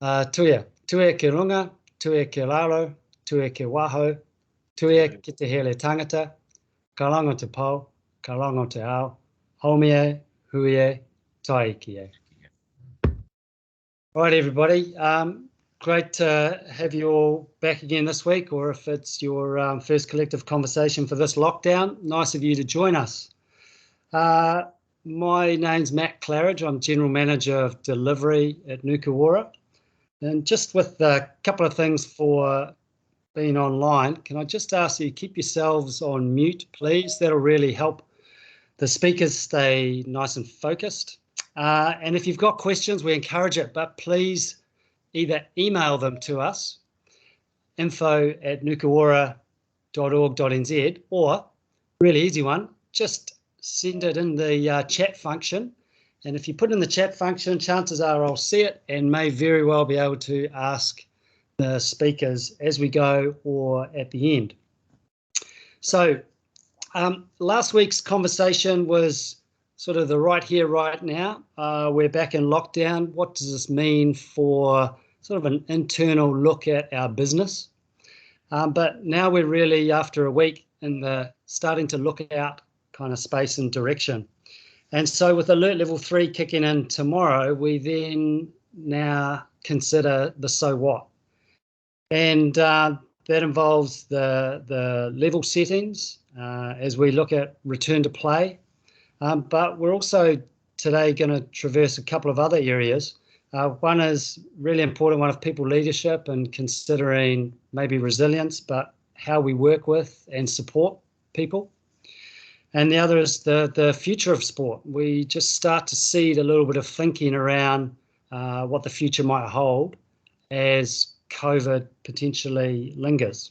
Tuia. Tuia ki runga, tuia ki raro, tuia ki waho, tuia ki te hele tangata, ka rango te pau, ka rango te ao, haumie, huie, taiki e. All right, everybody. Great to have you all back again this week, or if it's your first collective conversation for this lockdown, nice of you to join us. My name's Matt Claridge. I'm General Manager of Delivery at Nuku. And just with a couple of things for being online, can I just ask you keep yourselves on mute, please? That'll really help the speakers stay nice and focused. And if you've got questions, we encourage it, but please either email them to us, info@nukuora.org.nz, or really easy one, just send it in the chat function. And if you put in the chat function, chances are I'll see it and may very well be able to ask the speakers as we go or at the end. So last week's conversation was sort of the right here, right now. We're back in lockdown. What does this mean for sort of an internal look at our business? But now we're really, after a week, in the starting to look out kind of space and direction. And so with Alert Level 3 kicking in tomorrow, we then now consider the so what. And that involves the level settings as we look at return to play. But we're also today going to traverse a couple of other areas. One is really important, one of people leadership and considering maybe resilience, but how we work with and support people. And the other is the future of sport. We just start to seed a little bit of thinking around what the future might hold as COVID potentially lingers.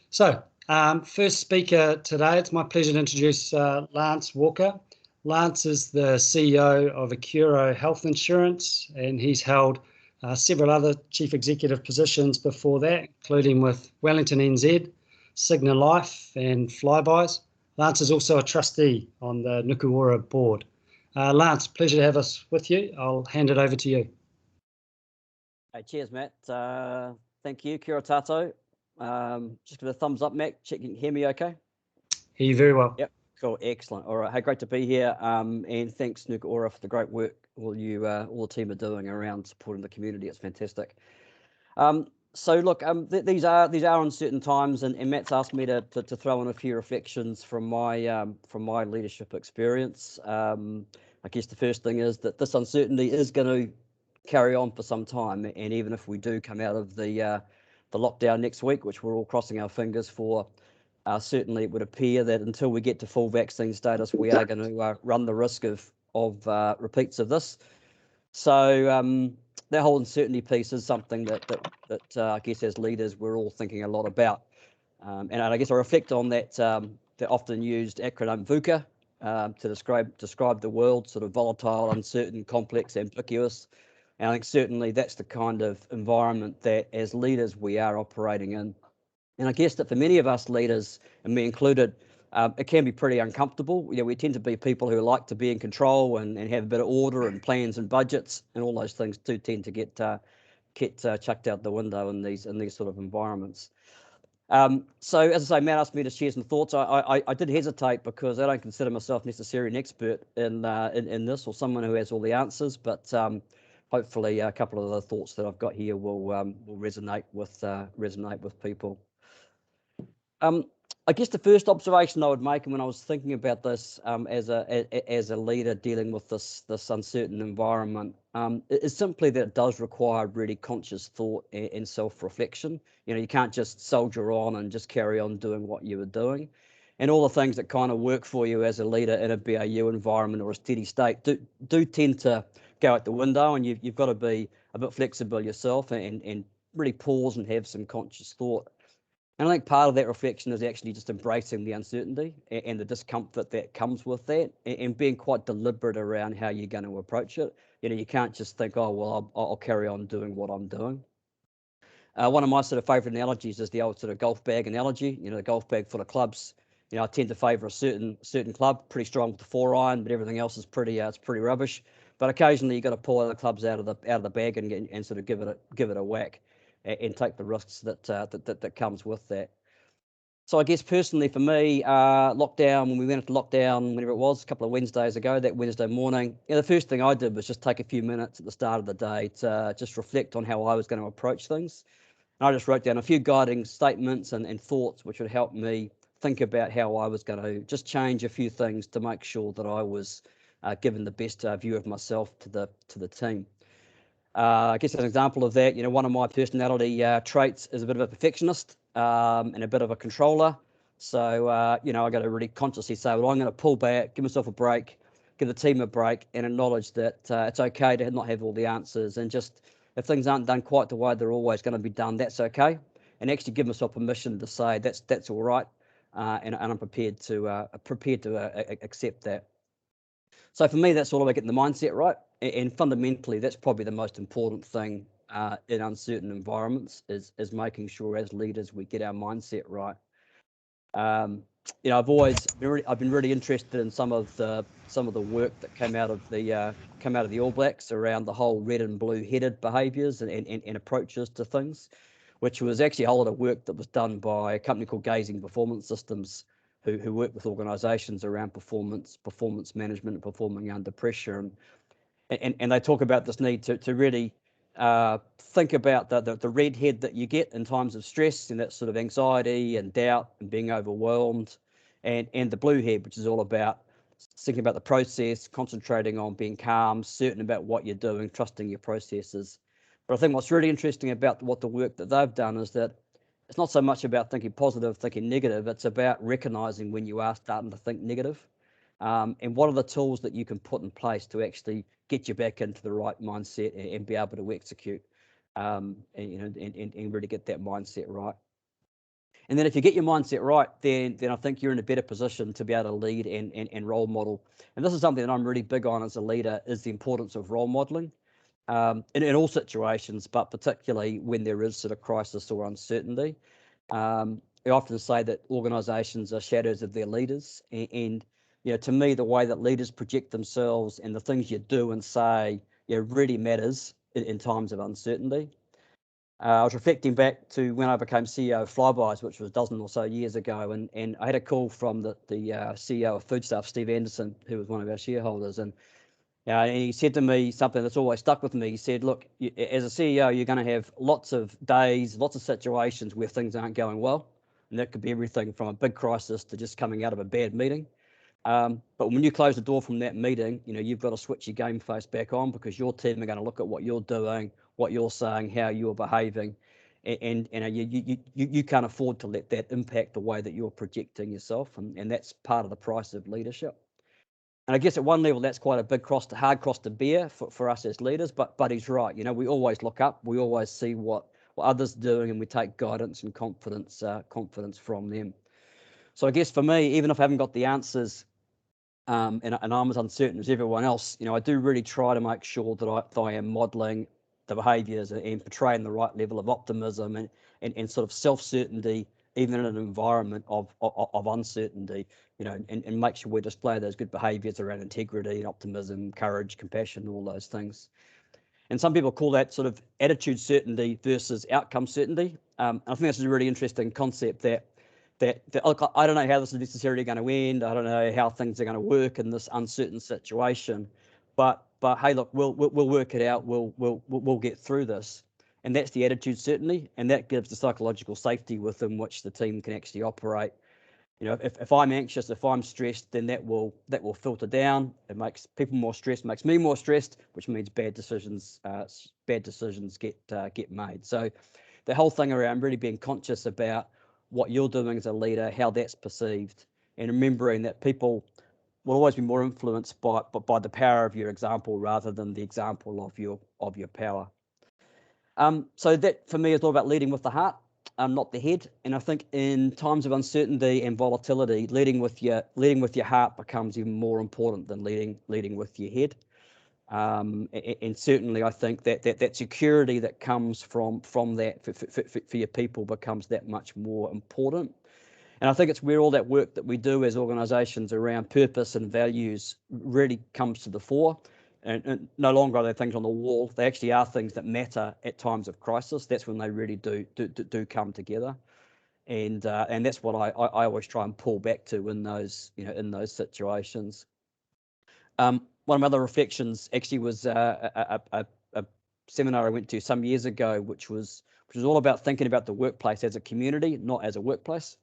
So, first speaker today, it's my pleasure to introduce Lance Walker. Lance is the CEO of Accuro Health Insurance, and he's held several other chief executive positions before that, including with Wellington NZ, Cigna Life and Flybys. Lance is also a trustee on the Nuku board. Lance, pleasure to have us with you. I'll hand it over to you. Hey, cheers, Matt. Thank you. Kia ora tātou. Just give a thumbs up, Matt. Check you can hear me okay? Hear you very well. Yep, cool, excellent. All right, hey, great to be here. And thanks, Nuku for the great work all the team are doing around supporting the community. It's fantastic. So look, these are uncertain times, and Matt's asked me to throw in a few reflections from my leadership experience. I guess the first thing is that this uncertainty is going to carry on for some time, and even if we do come out of the lockdown next week, which we're all crossing our fingers for, certainly it would appear that until we get to full vaccine status, we are going to run the risk of repeats of this. So that whole uncertainty piece is something that I guess as leaders we're all thinking a lot about, and I guess I reflect on that often used acronym VUCA to describe the world, sort of volatile, uncertain, complex, ambiguous. And I think certainly that's the kind of environment that as leaders we are operating in. And I guess that for many of us leaders, and me included, it can be pretty uncomfortable. You know, we tend to be people who like to be in control and have a bit of order and plans and budgets, and all those things do tend to get chucked out the window in these sort of environments. So as I say, Matt asked me to share some thoughts. I did hesitate because I don't consider myself necessarily an expert in this or someone who has all the answers, but hopefully a couple of the thoughts that I've got here will resonate with people. I guess the first observation I would make, and when I was thinking about this as a leader dealing with this uncertain environment, is simply that it does require really conscious thought and self-reflection. You know, you can't just soldier on and just carry on doing what you were doing, and all the things that kind of work for you as a leader in a BAU environment or a steady state do tend to go out the window, and you've got to be a bit flexible yourself and really pause and have some conscious thought. And I think part of that reflection is actually just embracing the uncertainty and the discomfort that comes with that, and being quite deliberate around how you're going to approach it. You know, you can't just think, oh, well, I'll carry on doing what I'm doing. One of my sort of favourite analogies is the old sort of golf bag analogy. You know, the golf bag full of clubs. You know, I tend to favour a certain club, pretty strong with the 4-iron, but everything else is pretty rubbish. but occasionally you got to pull other clubs out of the bag and sort of give it a whack and take the risks that comes with that. So I guess personally for me, lockdown, when we went into lockdown, whenever it was, a couple of Wednesdays ago, that Wednesday morning, the first thing I did was just take a few minutes at the start of the day to just reflect on how I was going to approach things. And I just wrote down a few guiding statements and thoughts which would help me think about how I was going to just change a few things to make sure that I was given the best view of myself to the team. I guess an example of that, one of my personality traits is a bit of a perfectionist and a bit of a controller. So, I got to really consciously say, well, I'm going to pull back, give myself a break, give the team a break, and acknowledge that it's okay to not have all the answers, and just if things aren't done quite the way they're always going to be done, that's okay, and actually give myself permission to say that's all right, and I'm prepared to accept that. So for me, that's all about getting the mindset right. And fundamentally, that's probably the most important thing in uncertain environments is making sure as leaders we get our mindset right. I've been really interested in some of the work that came out of the All Blacks around the whole red and blue headed behaviours and approaches to things, which was actually a whole lot of work that was done by a company called Gazing Performance Systems, who work with organisations around performance management and performing under pressure, and they talk about this need to really think about the red head that you get in times of stress and that sort of anxiety and doubt and being overwhelmed, and the blue head, which is all about thinking about the process, concentrating on being calm, certain about what you're doing, trusting your processes. But I think what's really interesting about the work that they've done is that it's not so much about thinking positive, thinking negative. It's about recognizing when you are starting to think negative, and what are the tools that you can put in place to actually get you back into the right mindset and be able to execute, and really get that mindset right. And then if you get your mindset right, then I think you're in a better position to be able to lead and role model. And this is something that I'm really big on as a leader, is the importance of role modeling. In all situations, but particularly when there is sort of crisis or uncertainty. I often say that organisations are shadows of their leaders, and to me, the way that leaders project themselves and the things you do and say, really matters in times of uncertainty. I was reflecting back to when I became CEO of Flybuys, which was a dozen or so years ago, and I had a call from the CEO of Foodstuff, Steve Anderson, who was one of our shareholders, and he said to me something that's always stuck with me. He said, look, as a CEO, you're going to have lots of days, lots of situations where things aren't going well. And that could be everything from a big crisis to just coming out of a bad meeting. But when you close the door from that meeting, you've got to switch your game face back on, because your team are going to look at what you're doing, what you're saying, how you're behaving. And you can't afford to let that impact the way that you're projecting yourself. And that's part of the price of leadership. And I guess at one level, that's quite a big hard cross to bear for us as leaders. But he's right. We always look up. We always see what others are doing, and we take guidance and confidence from them. So I guess for me, even if I haven't got the answers, and I'm as uncertain as everyone else, I do really try to make sure that I am modelling the behaviours and portraying the right level of optimism and sort of self-certainty, even in an environment of uncertainty, and make sure we display those good behaviours around integrity and optimism, courage, compassion, all those things. And some people call that sort of attitude certainty versus outcome certainty. I think that's a really interesting concept that look, I don't know how this is necessarily going to end. I don't know how things are going to work in this uncertain situation, but hey, look, we'll work it out. We'll get through this. And that's the attitude certainty, and that gives the psychological safety within which the team can actually operate. If I'm anxious, if I'm stressed, then that will filter down. It makes people more stressed, makes me more stressed, which means bad decisions get made. So the whole thing around really being conscious about what you're doing as a leader, how that's perceived, and remembering that people will always be more influenced by the power of your example rather than the example of your power. So that for me is all about leading with the heart, not the head. And I think in times of uncertainty and volatility, leading with your heart becomes even more important than leading with your head. And certainly, I think that security that comes from that for your people becomes that much more important. And I think it's where all that work that we do as organisations around purpose and values really comes to the fore. and no longer are they things on the wall. They actually are things that matter at times of crisis. That's when they really do come together, and that's what I always try and pull back to in those situations. One of my other reflections actually was a seminar I went to some years ago, which was all about thinking about the workplace as a community, not as a workplace.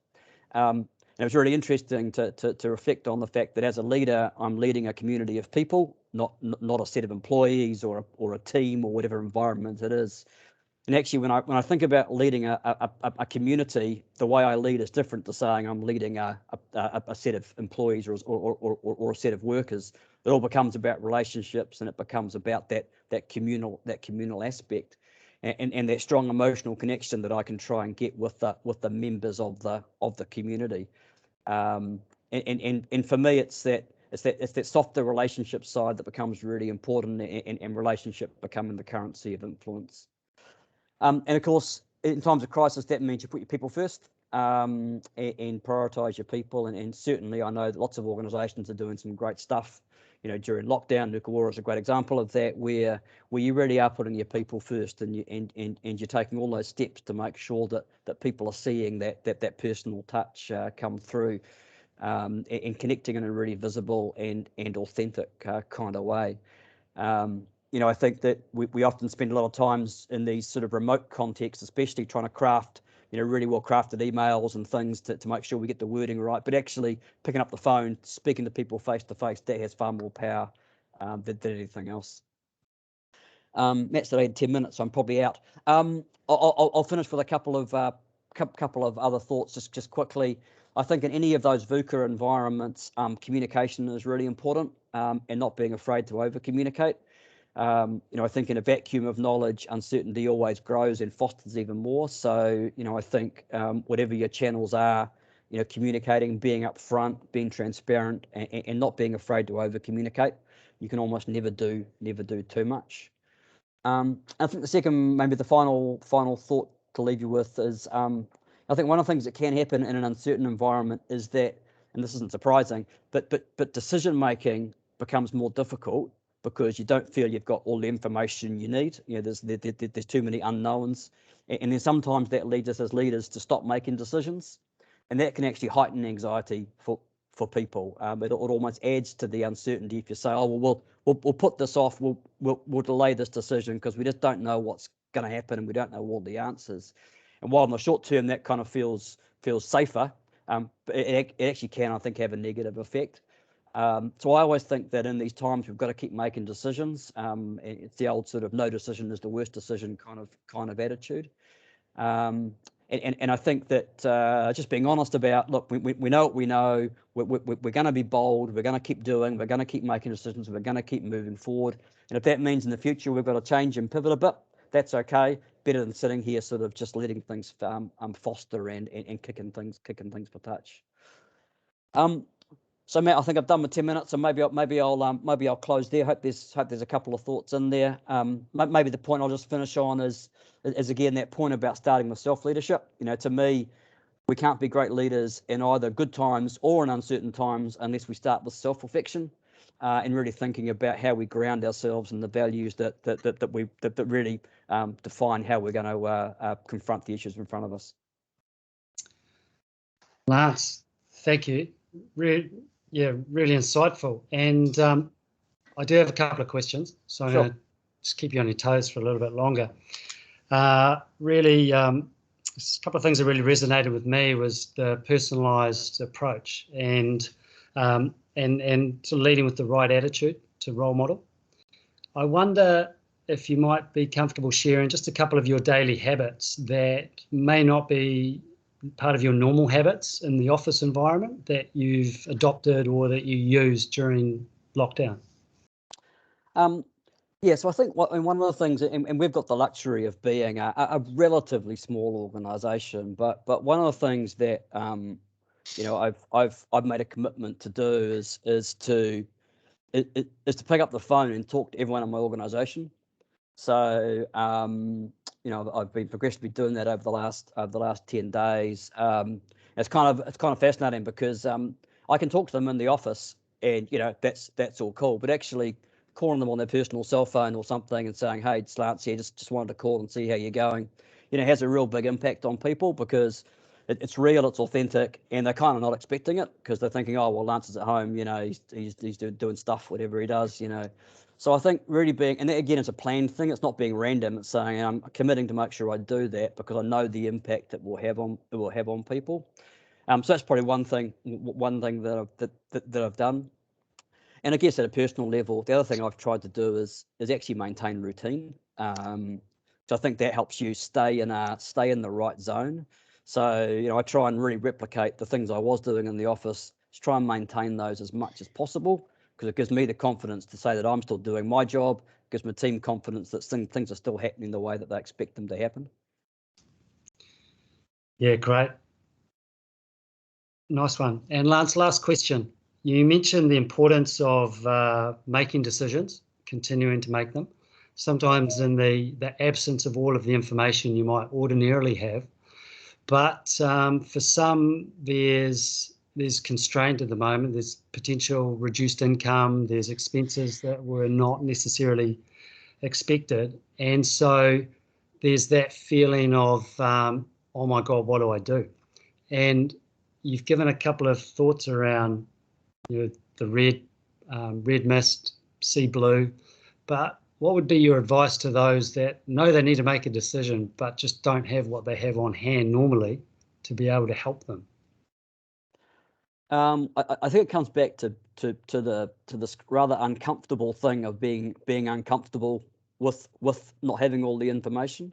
And it was really interesting to reflect on the fact that as a leader, I'm leading a community of people, not a set of employees or a team or whatever environment it is. And actually, when I think about leading a community, the way I lead is different to saying I'm leading a set of employees or a set of workers. It all becomes about relationships, and it becomes about that communal aspect, and that strong emotional connection that I can try and get with the members of the community. And for me, it's that softer relationship side that becomes really important, and relationship becoming the currency of influence. And of course, in times of crisis, that means you put your people first, and prioritise your people. And certainly, I know that lots of organisations are doing some great stuff. During lockdown, Nuku is a great example of that, where you really are putting your people first, and you're taking all those steps to make sure that people are seeing that personal touch come through, and connecting in a really visible and authentic kind of way. I think that we often spend a lot of times in these sort of remote contexts, especially trying to craft, really well crafted emails and things to make sure we get the wording right. But actually picking up the phone, speaking to people face to face, that has far more power than anything else. Matt's delayed 10 minutes, so I'm probably out. I'll finish with a couple of other thoughts just quickly. I think in any of those VUCA environments, communication is really important, and not being afraid to over communicate. I think in a vacuum of knowledge, uncertainty always grows and fosters even more. So, I think whatever your channels are, communicating, being upfront, being transparent, and not being afraid to over communicate. You can almost never do too much. I think the second, maybe the final thought to leave you with is, I think one of the things that can happen in an uncertain environment is that, and this isn't surprising, but decision making becomes more difficult, because you don't feel you've got all the information you need. There's too many unknowns, and then sometimes that leads us as leaders to stop making decisions, and that can actually heighten anxiety for people. It almost adds to the uncertainty if you say, oh well, we'll put this off, we'll delay this decision because we just don't know what's going to happen and we don't know all the answers. And while in the short term that kind of feels safer, it actually can, I think, have a negative effect. So I always think that in these times we've got to keep making decisions. It's the old sort of no decision is the worst decision kind of attitude. And I think that just being honest about, look, we know what we know. We're going to be bold. We're going to keep doing. We're going to keep making decisions. We're going to keep moving forward. And if that means in the future we've got to change and pivot a bit, that's okay. Better than sitting here sort of just letting things foster and kicking things for touch. So Matt, I think I've done my 10 minutes, and maybe I'll close there. Hope there's a couple of thoughts in there. Maybe the point I'll just finish on is again that point about starting with self-leadership. To me, we can't be great leaders in either good times or in uncertain times unless we start with self-reflection, and really thinking about how we ground ourselves and the values that really define how we're going to confront the issues in front of us. Lance, thank you. Really insightful. And I do have a couple of questions, so I'm going to just keep you on your toes for a little bit longer. A couple of things that really resonated with me was the personalised approach and sort of leading with the right attitude to role model. I wonder if you might be comfortable sharing just a couple of your daily habits that may not be part of your normal habits in the office environment that you've adopted or that you use during lockdown. So I think one of the things, and we've got the luxury of being a relatively small organisation, but one of the things that I've made a commitment to do is to pick up the phone and talk to everyone in my organisation. So I've been progressively doing that over the last 10 days. It's kind of fascinating, because I can talk to them in the office, and that's all cool, but actually calling them on their personal cell phone or something and saying, hey, it's Lance here, just wanted to call and see how you're going, has a real big impact on people, because it's real, it's authentic, and they're kind of not expecting it, because they're thinking, oh, well, Lance is at home, he's doing stuff, whatever he does, So I think really and again, it's a planned thing. It's not being random. It's saying I'm committing to make sure I do that because I know the impact it will have on people. So that's probably one thing that I've done. And I guess at a personal level, the other thing I've tried to do is actually maintain routine. So I think that helps you stay in the right zone. So I try and really replicate the things I was doing in the office, just try and maintain those as much as possible, because it gives me the confidence to say that I'm still doing my job, gives my team confidence that things are still happening the way that they expect them to happen. Yeah, great. Nice one. And Lance, last question. You mentioned the importance of making decisions, continuing to make them, sometimes in the absence of all of the information you might ordinarily have. But for some, there's constraint at the moment. There's potential reduced income. There's expenses that were not necessarily expected. And so there's that feeling of, oh my God, what do I do? And you've given a couple of thoughts around the red mist, see blue, but what would be your advice to those that know they need to make a decision but just don't have what they have on hand normally to be able to help them? I think it comes back to this rather uncomfortable thing of being uncomfortable with not having all the information.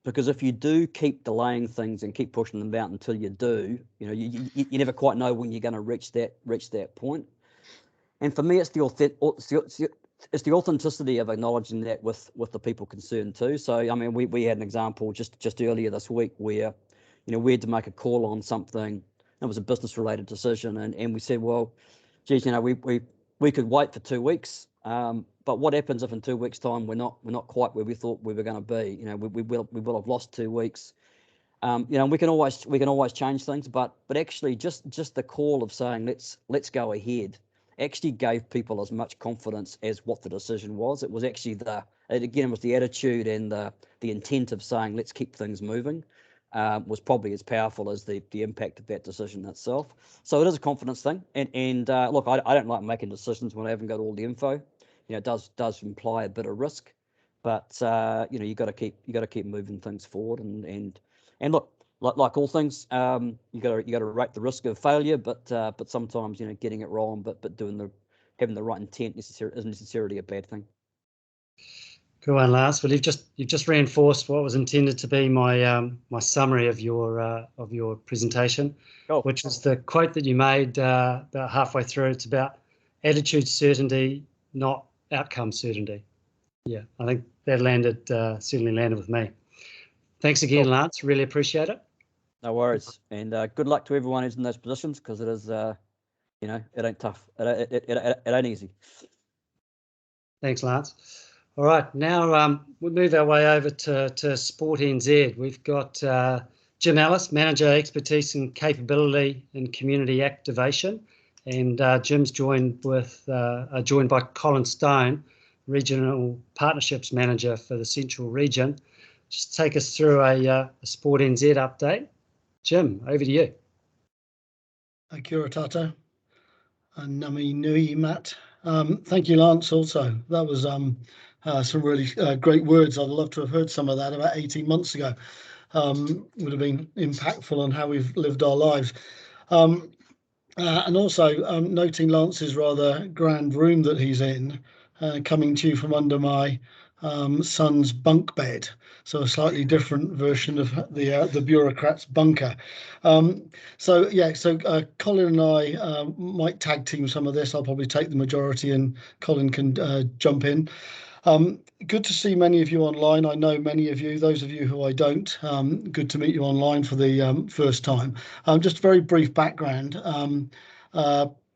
Because if you do keep delaying things and keep pushing them out until you do, you never quite know when you're going to reach that point. And for me, it's the authenticity of acknowledging that with the people concerned too. So I mean, we had an example just earlier this week where we had to make a call on something. It was a business related decision, and we said, well, geez, we could wait for 2 weeks. But what happens if in 2 weeks' time we're not quite where we thought we were going to be? We will have lost 2 weeks. We can always change things, but actually just the call of saying let's go ahead actually gave people as much confidence as what the decision was. It was actually the attitude and the intent of saying let's keep things moving. Was probably as powerful as the impact of that decision itself. So it is a confidence thing. And look, I don't like making decisions when I haven't got all the info. It does imply a bit of risk, but you got to keep moving things forward. And look, like all things, you got to rate the risk of failure, but sometimes getting it wrong, but having the right intent isn't necessarily a bad thing. Good one, Lance. Well, you've just reinforced what was intended to be my my summary of your presentation, which is the quote that you made about halfway through. It's about attitude certainty, not outcome certainty. Yeah, I think that certainly landed with me. Thanks again, Lance. Really appreciate it. No worries, and good luck to everyone who's in those positions, because it is, it ain't tough. It ain't easy. Thanks, Lance. All right, now we'll move our way over to Sport NZ. We've got Jim Ellis, Manager Expertise and Capability in Community Activation, and Jim's joined by Colin Stone, Regional Partnerships Manager for the Central Region. Just take us through a Sport NZ update. Jim, over to you. Accuro Tato and Nami Nui Matt. Thank you, Lance, also. That was some really great words. I'd love to have heard some of that about 18 months ago. Would have been impactful on how we've lived our lives. And also noting Lance's rather grand room that he's in, coming to you from under my son's bunk bed. So a slightly different version of the bureaucrat's bunker. So Colin and I might tag team some of this. I'll probably take the majority and Colin can jump in. Good to see many of you online. I know many of you, those of you who I don't, good to meet you online for the first time. Just a very brief background.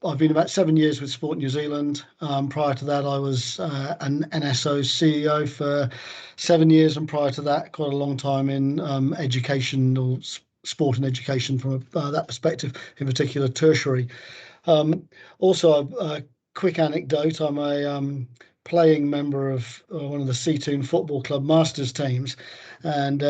I've been about 7 years with Sport New Zealand. Prior to that, I was an NSO CEO for 7 years, and prior to that, quite a long time in education, or sport and education from that perspective, in particular tertiary. Also, I've quick anecdote. I'm a playing member of one of the Seatoon Football Club Masters teams, and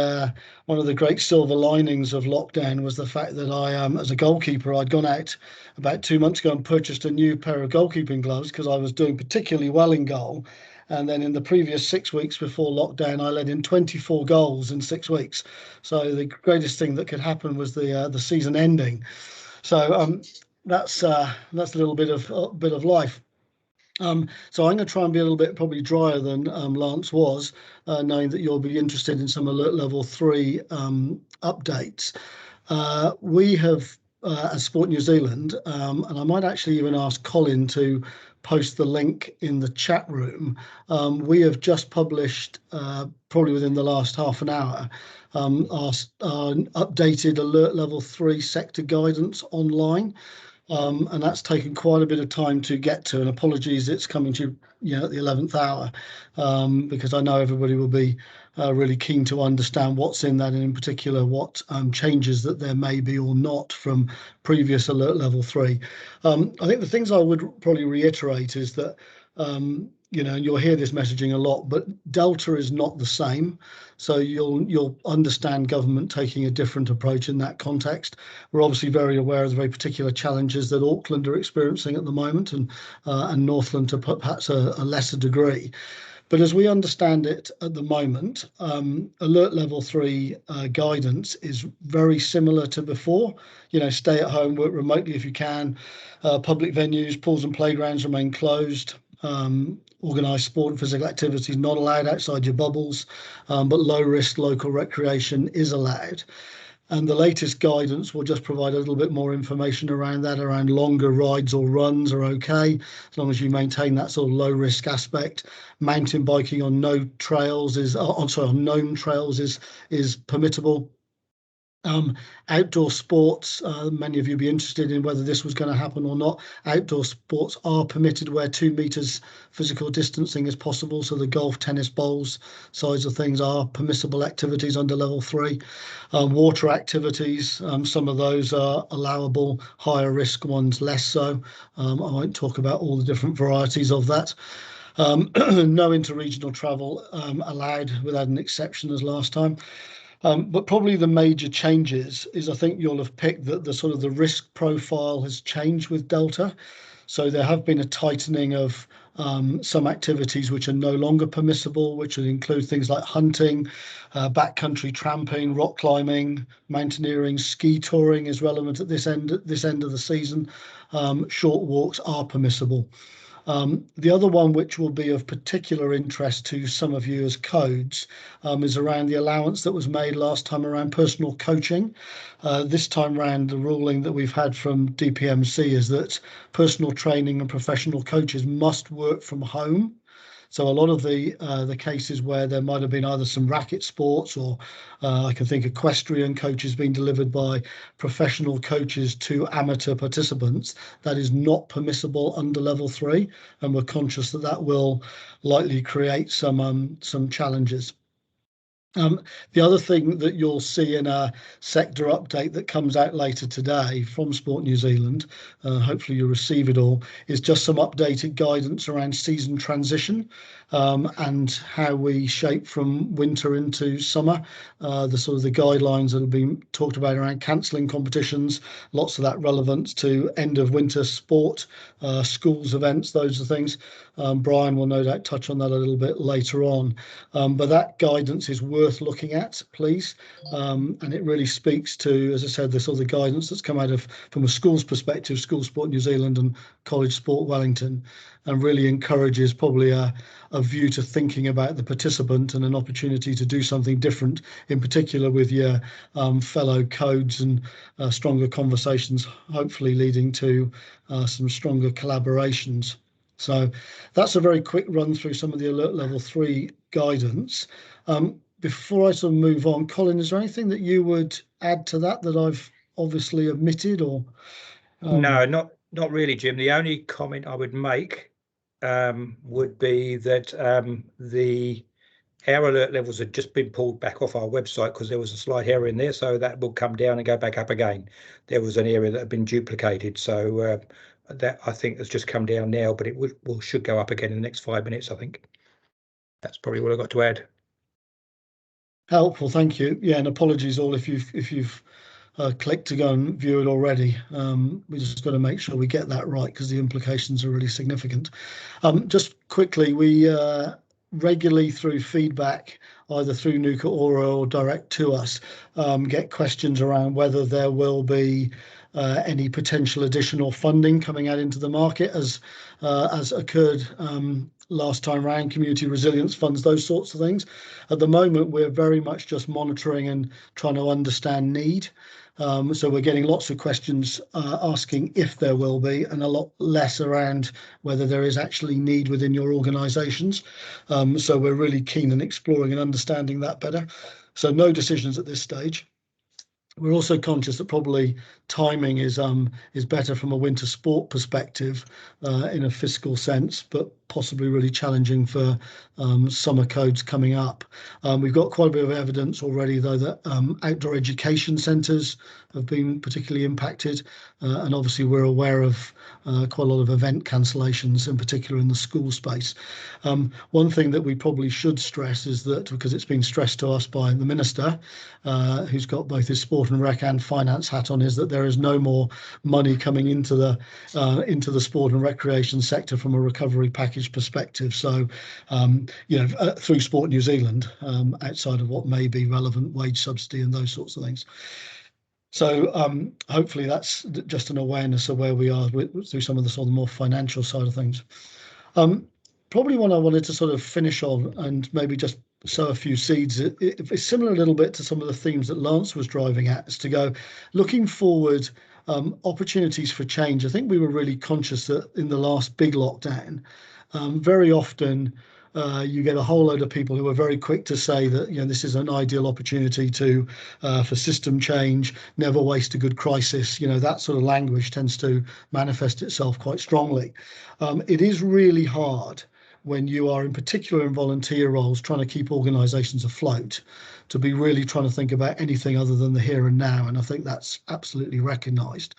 one of the great silver linings of lockdown was the fact that I, as a goalkeeper, I'd gone out about 2 months ago and purchased a new pair of goalkeeping gloves because I was doing particularly well in goal. And then in the previous 6 weeks before lockdown, I let in 24 goals in 6 weeks. So the greatest thing that could happen was the season ending. So that's a little bit of life. So I'm going to try and be a little bit probably drier than Lance was, knowing that you'll be interested in some alert level 3 updates. We have, as Sport New Zealand, and I might actually even ask Colin to post the link in the chat room. We have just published, probably within the last half an hour, our updated alert level 3 sector guidance online. And that's taken quite a bit of time to get to, and apologies it's coming to at the 11th hour, because I know everybody will be really keen to understand what's in that, and in particular what changes that there may be or not from previous alert level 3. I think the things I would probably reiterate is that you'll hear this messaging a lot, but Delta is not the same. So you'll understand government taking a different approach in that context. We're obviously very aware of the very particular challenges that Auckland are experiencing at the moment, and Northland to perhaps a lesser degree. But as we understand it at the moment, alert level 3 guidance is very similar to before. Stay at home, work remotely if you can. Public venues, pools and playgrounds remain closed. Organised sport and physical activities not allowed outside your bubbles, but low risk local recreation is allowed. And the latest guidance will just provide a little bit more information around that, around longer rides or runs are okay, as long as you maintain that sort of low risk aspect. Mountain biking on known trails is permissible. Outdoor sports, many of you be interested in whether this was going to happen or not. Outdoor sports are permitted where 2 meters physical distancing is possible. So the golf, tennis, bowls sides of things are permissible activities under level 3. Water activities, some of those are allowable, higher risk ones less so. I won't talk about all the different varieties of that. No interregional travel allowed without an exception as last time. But probably the major changes is I think you'll have picked that the sort of the risk profile has changed with Delta. So there have been a tightening of some activities which are no longer permissible, which would include things like hunting, backcountry tramping, rock climbing, mountaineering, ski touring is relevant at this end of the season. Short walks are permissible. The other one which will be of particular interest to some of you as codes is around the allowance that was made last time around personal coaching. This time around, the ruling that we've had from DPMC is that personal training and professional coaches must work from home. So a lot of the cases where there might have been either some racket sports or I can think equestrian coaches being delivered by professional coaches to amateur participants, that is not permissible under level 3, and we're conscious that that will likely create some challenges. The other thing that you'll see in a sector update that comes out later today from Sport New Zealand, hopefully you'll receive it all, is just some updated guidance around season transition and how we shape from winter into summer. The sort of the guidelines that have been talked about around cancelling competitions, lots of that relevant to end of winter sport, schools events, those are things. Bryan will no doubt touch on that a little bit later on. But that guidance is worth looking at, please. And it really speaks to, as I said, the sort of the guidance that's come out of, from a school's perspective, School Sport New Zealand and College Sport Wellington, and really encourages probably a view to thinking about the participant and an opportunity to do something different, in particular with your fellow codes, and stronger conversations, hopefully leading to some stronger collaborations. So that's a very quick run through some of the alert level 3 guidance. Before I sort of move on, Colin, is there anything that you would add to that I've obviously omitted, or? No, not really, Jim. The only comment I would make would be that our alert levels had just been pulled back off our website because there was a slight error in there, so that will come down and go back up again. There was an area that had been duplicated, so that I think has just come down now, but it should go up again in the next 5 minutes, I think. That's probably what I've got to add. Helpful, thank you. Yeah, and apologies all if you've clicked to go and view it already. We just got to make sure we get that right because the implications are really significant. Just quickly, we regularly through feedback, either through Nuku or direct to us, get questions around whether there will be any potential additional funding coming out into the market as occurred last time round, community resilience funds, those sorts of things. At the moment, we're very much just monitoring and trying to understand need. So we're getting lots of questions asking if there will be, and a lot less around whether there is actually need within your organisations. So we're really keen on exploring and understanding that better. So no decisions at this stage. We're also conscious that probably timing is better from a winter sport perspective in a fiscal sense, but possibly really challenging for summer codes coming up. We've got quite a bit of evidence already, though, that outdoor education centres have been particularly impacted, and obviously we're aware of quite a lot of event cancellations, in particular in the school space. One thing that we probably should stress is that, because it's been stressed to us by the Minister, who's got both his sport and rec and finance hat on, is that there is no more money coming into the sport and recreation sector from a recovery package perspective. So, through Sport New Zealand, outside of what may be relevant wage subsidy and those sorts of things. So hopefully that's just an awareness of where we are through some of the sort of more financial side of things. Probably one I wanted to sort of finish on and maybe just sow a few seeds. It's similar a little bit to some of the themes that Lance was driving at, is to go looking forward, opportunities for change. I think we were really conscious that in the last big lockdown, very often you get a whole load of people who are very quick to say that this is an ideal opportunity for system change, never waste a good crisis. That sort of language tends to manifest itself quite strongly. It is really hard when you are in particular in volunteer roles trying to keep organisations afloat, to be really trying to think about anything other than the here and now, and I think that's absolutely recognised.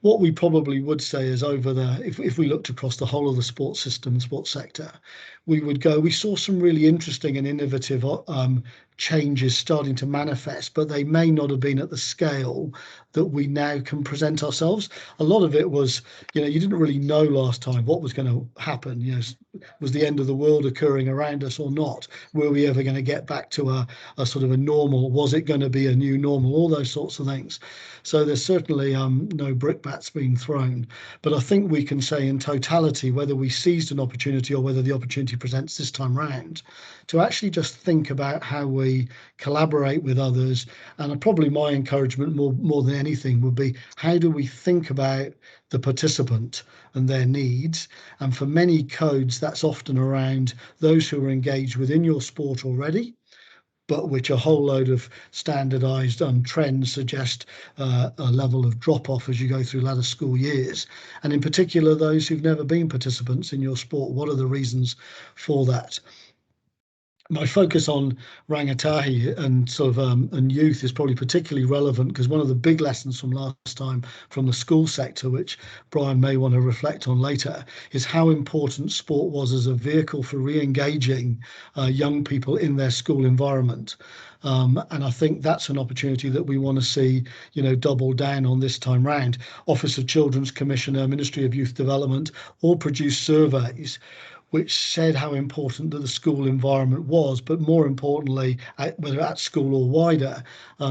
What we probably would say is if we looked across the whole of the sports system, sports sector, we saw some really interesting and innovative changes starting to manifest, but they may not have been at the scale that we now can present ourselves. A lot of it was, you didn't really know last time what was going to happen. Was the end of the world occurring around us or not? Were we ever going to get back to a sort of a normal? Was it going to be a new normal? All those sorts of things. So there's certainly no brickbats being thrown. But I think we can say in totality, whether we seized an opportunity or whether the opportunity presents this time round, to actually just think about how we collaborate with others. And probably my encouragement more than anything would be, how do we think about the participant and their needs? And for many codes, that's often around those who are engaged within your sport already, but which a whole load of standardised trends suggest a level of drop-off as you go through latter school years. And in particular, those who've never been participants in your sport. What are the reasons for that? My focus on rangatahi and and youth is probably particularly relevant because one of the big lessons from last time from the school sector, which Bryan may want to reflect on later, is how important sport was as a vehicle for re-engaging young people in their school environment. And I think that's an opportunity that we want to see, double down on this time round. Office of Children's Commissioner, Ministry of Youth Development, all produced surveys which said how important that the school environment was, but more importantly, whether at school or wider,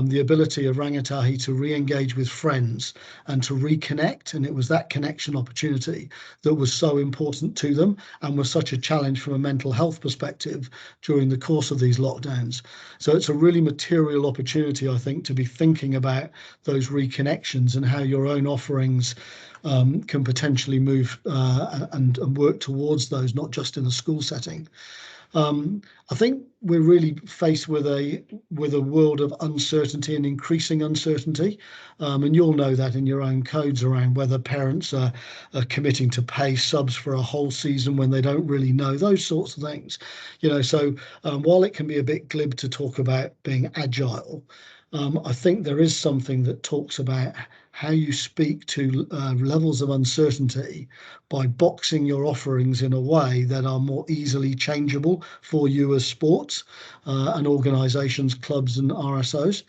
the ability of rangatahi to re-engage with friends and to reconnect. And it was that connection opportunity that was so important to them and was such a challenge from a mental health perspective during the course of these lockdowns. So it's a really material opportunity, I think, to be thinking about those reconnections and how your own offerings can potentially move and work towards those, not just in a school setting. I think we're really faced with a world of uncertainty and increasing uncertainty, and you'll know that in your own codes around whether parents are committing to pay subs for a whole season when they don't really know, those sorts of things. So while it can be a bit glib to talk about being agile, I think there is something that talks about how you speak to levels of uncertainty by boxing your offerings in a way that are more easily changeable for you as sports and organisations, clubs and RSOs.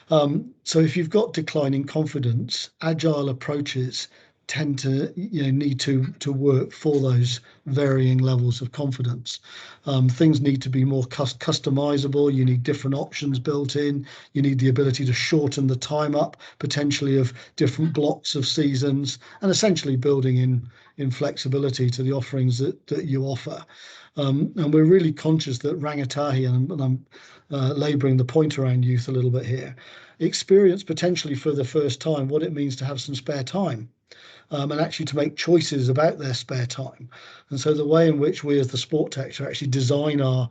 So if you've got declining confidence, agile approaches tend to need to work for those varying levels of confidence. Things need to be more customizable. You need different options built in. You need the ability to shorten the time up potentially of different blocks of seasons, and essentially building in flexibility to the offerings that you offer. And we're really conscious that rangatahi, and I'm labouring the point around youth a little bit here, experience potentially for the first time what it means to have some spare time. And actually to make choices about their spare time. And so the way in which we as the sport sector actually design our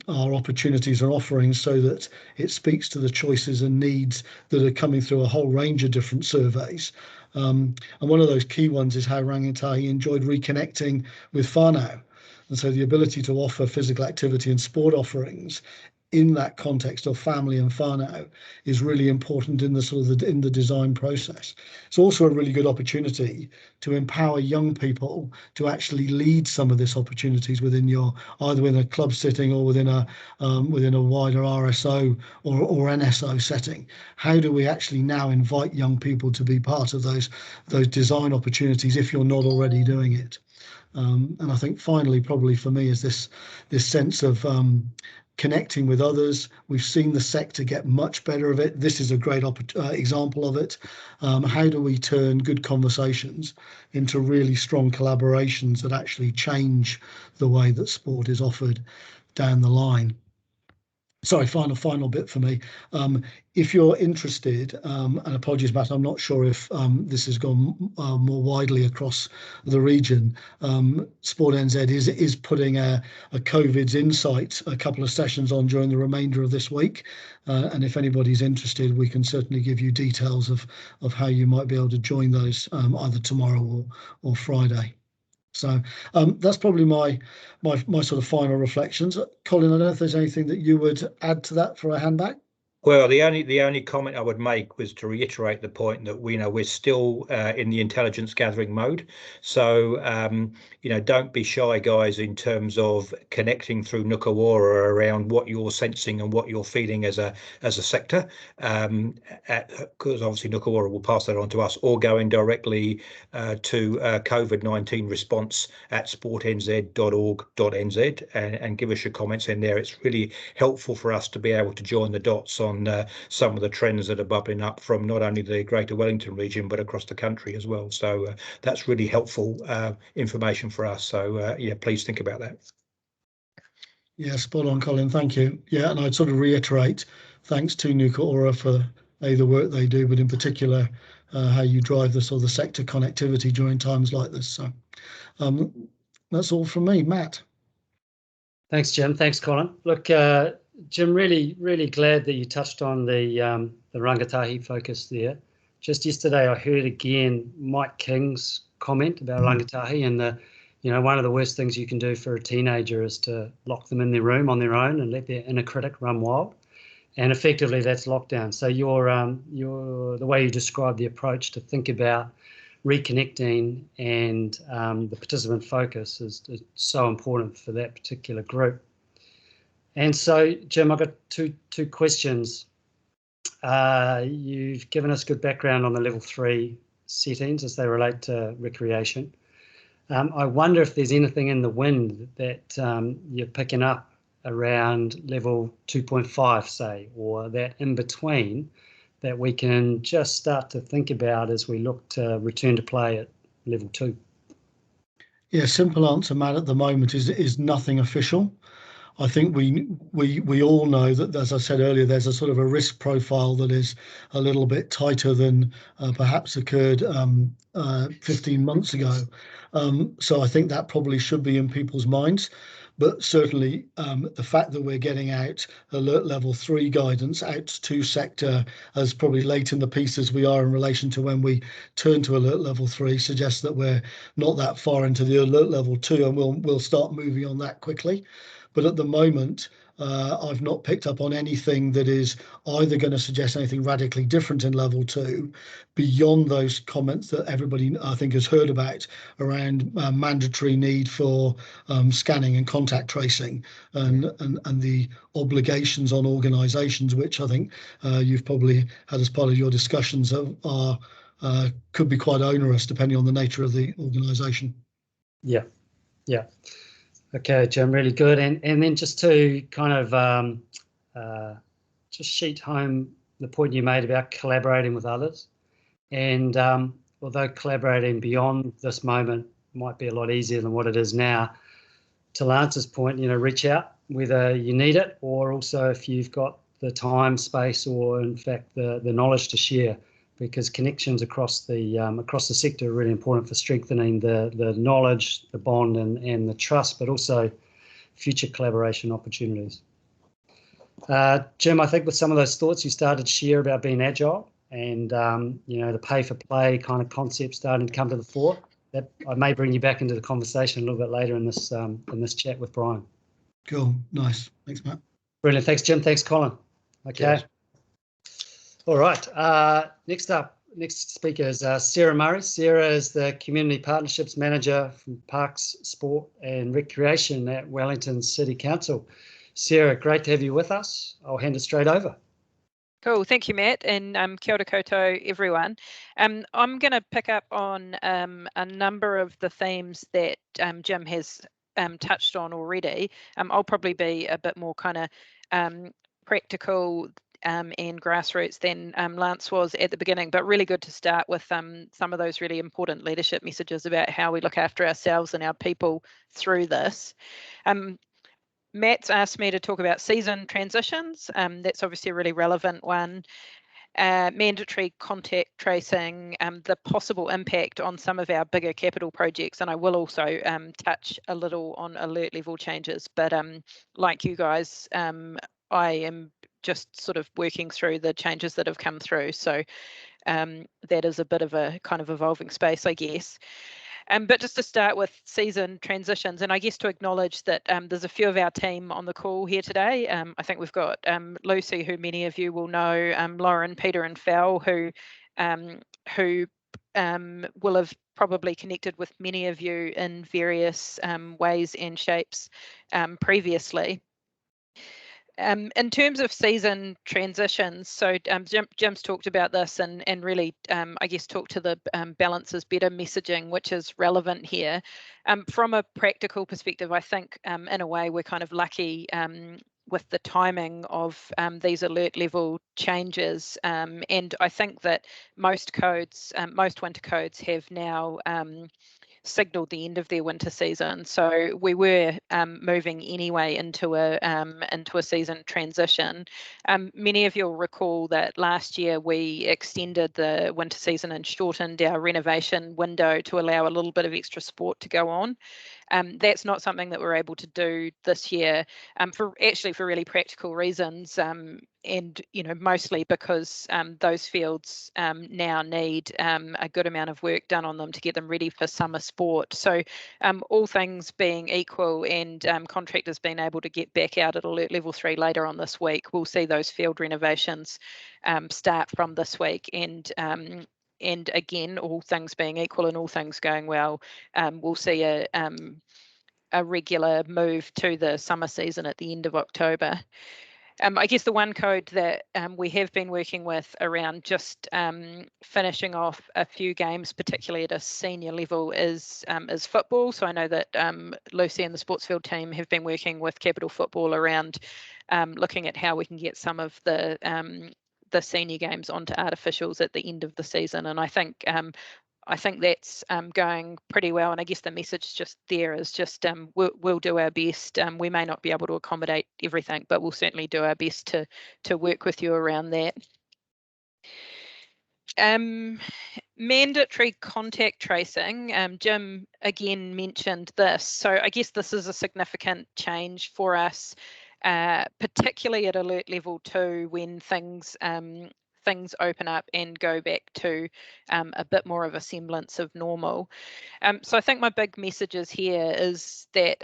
opportunities and offerings so that it speaks to the choices and needs that are coming through a whole range of different surveys. And one of those key ones is how rangatahi enjoyed reconnecting with whānau. And so the ability to offer physical activity and sport offerings in that context of family and whānau is really important in the in the design process. It's also a really good opportunity to empower young people to actually lead some of these opportunities within either within a club setting or within a wider RSO or NSO setting. How do we actually now invite young people to be part of those design opportunities if you're not already doing it? And I think finally, probably for me, is this sense of connecting with others. We've seen the sector get much better of it. This is a great example of it. How do we turn good conversations into really strong collaborations that actually change the way that sport is offered down the line? Sorry, final bit for me. If you're interested, and apologies, Matt, I'm not sure if this has gone more widely across the region. Sport NZ is putting a COVID's Insight, a couple of sessions on during the remainder of this week. And if anybody's interested, we can certainly give you details of how you might be able to join those either tomorrow or Friday. So that's probably my sort of final reflections. Colin, I don't know if there's anything that you would add to that for a hand back. Well, the only comment I would make was to reiterate the point that we're still in the intelligence gathering mode. So don't be shy, guys, in terms of connecting through Nuku around what you're sensing and what you're feeling as a sector. Because obviously Nuku will pass that on to us, or going directly to COVID-19 response at sportnz.org.nz and give us your comments in there. It's really helpful for us to be able to join the dots on some of the trends that are bubbling up from not only the Greater Wellington region but across the country as well. So that's really helpful information for us. So please think about that. Yeah, spot on, Colin. Thank you. Yeah, and I'd sort of reiterate thanks to Nuku for the work they do, but in particular how you drive the sort of the sector connectivity during times like this. So that's all from me, Matt. Thanks, Jim. Thanks, Colin. Look, Jim, really glad that you touched on the rangatahi focus there. Just yesterday, I heard again Mike King's comment about rangatahi, and one of the worst things you can do for a teenager is to lock them in their room on their own and let their inner critic run wild, and effectively that's lockdown. So the way you describe the approach to think about reconnecting and the participant focus is so important for that particular group. And so, Jim, I've got two questions. You've given us good background on the level 3 settings as they relate to recreation. I wonder if there's anything in the wind that you're picking up around level 2.5, say, or that in between that we can just start to think about as we look to return to play at level 2. Yeah, simple answer, Matt, at the moment is nothing official. I think we all know that, as I said earlier, there's a sort of a risk profile that is a little bit tighter than perhaps occurred 15 months ago. So I think that probably should be in people's minds. But certainly the fact that we're getting out alert level 3 guidance out to sector as probably late in the piece as we are in relation to when we turn to alert level 3 suggests that we're not that far into the alert level 2, and we'll start moving on that quickly. But at the moment, I've not picked up on anything that is either going to suggest anything radically different in level 2 beyond those comments that everybody, I think, has heard about around mandatory need for scanning and contact tracing and the obligations on organisations, which I think you've probably had as part of your discussions are could be quite onerous depending on the nature of the organisation. Yeah. Okay, Jim, really good. And then just to kind of just sheet home the point you made about collaborating with others. And although collaborating beyond this moment might be a lot easier than what it is now, to Lance's point, reach out whether you need it, or also if you've got the time, space, or in fact the knowledge to share, because connections across the sector are really important for strengthening the knowledge, the bond, and the trust, but also future collaboration opportunities. Jim, I think with some of those thoughts you started to share about being agile and the pay for play kind of concept starting to come to the fore, that I may bring you back into the conversation a little bit later in this chat with Bryan. Cool, nice. Thanks, Matt. Brilliant. Thanks, Jim. Thanks, Colin. Okay. Cheers. All right. Next speaker is Sarah Murray. Sarah is the Community Partnerships Manager from Parks, Sport and Recreation at Wellington City Council. Sarah, great to have you with us. I'll hand it straight over. Cool, thank you, Matt, and kia ora koutou, everyone. I'm going to pick up on a number of the themes that Jim has touched on already. I'll probably be a bit more kind of practical and grassroots than Lance was at the beginning, but really good to start with some of those really important leadership messages about how we look after ourselves and our people through this. Matt's asked me to talk about season transitions. That's obviously a really relevant one. Mandatory contact tracing, the possible impact on some of our bigger capital projects, and I will also touch a little on alert level changes, but like you guys, I am just sort of working through the changes that have come through, so that is a bit of a kind of evolving space, I guess. But just to start with season transitions, and I guess to acknowledge that there's a few of our team on the call here today. I think we've got Lucy, who many of you will know, Lauren, Peter and Fel, who will have probably connected with many of you in various ways and shapes previously. In terms of season transitions, so Jim's talked about this and really, I guess, talked to the balance is better messaging, which is relevant here. From a practical perspective, I think in a way we're kind of lucky with the timing of these alert level changes, and I think that most winter codes have now signalled the end of their winter season, so we were moving anyway into a season transition. Many of you'll recall that last year we extended the winter season and shortened our renovation window to allow a little bit of extra sport to go on. That's not something that we're able to do this year, for really practical reasons, and mostly because those fields now need a good amount of work done on them to get them ready for summer sport. So all things being equal and contractors being able to get back out at alert level 3 later on this week, we'll see those field renovations start from this week, and again, all things being equal and all things going well, we'll see a regular move to the summer season at the end of October. I guess the one code that we have been working with around just finishing off a few games, particularly at a senior level, is football. So I know that Lucy and the Sportsfield team have been working with Capital Football around looking at how we can get some of the senior games onto artificials at the end of the season, and I think that's going pretty well. And I guess the message just there is just we'll do our best. We may not be able to accommodate everything, but we'll certainly do our best to work with you around that. Mandatory contact tracing. Jim again mentioned this, so I guess this is a significant change for us, particularly at alert level 2 when things things open up and go back to a bit more of a semblance of normal. So I think my big messages here is that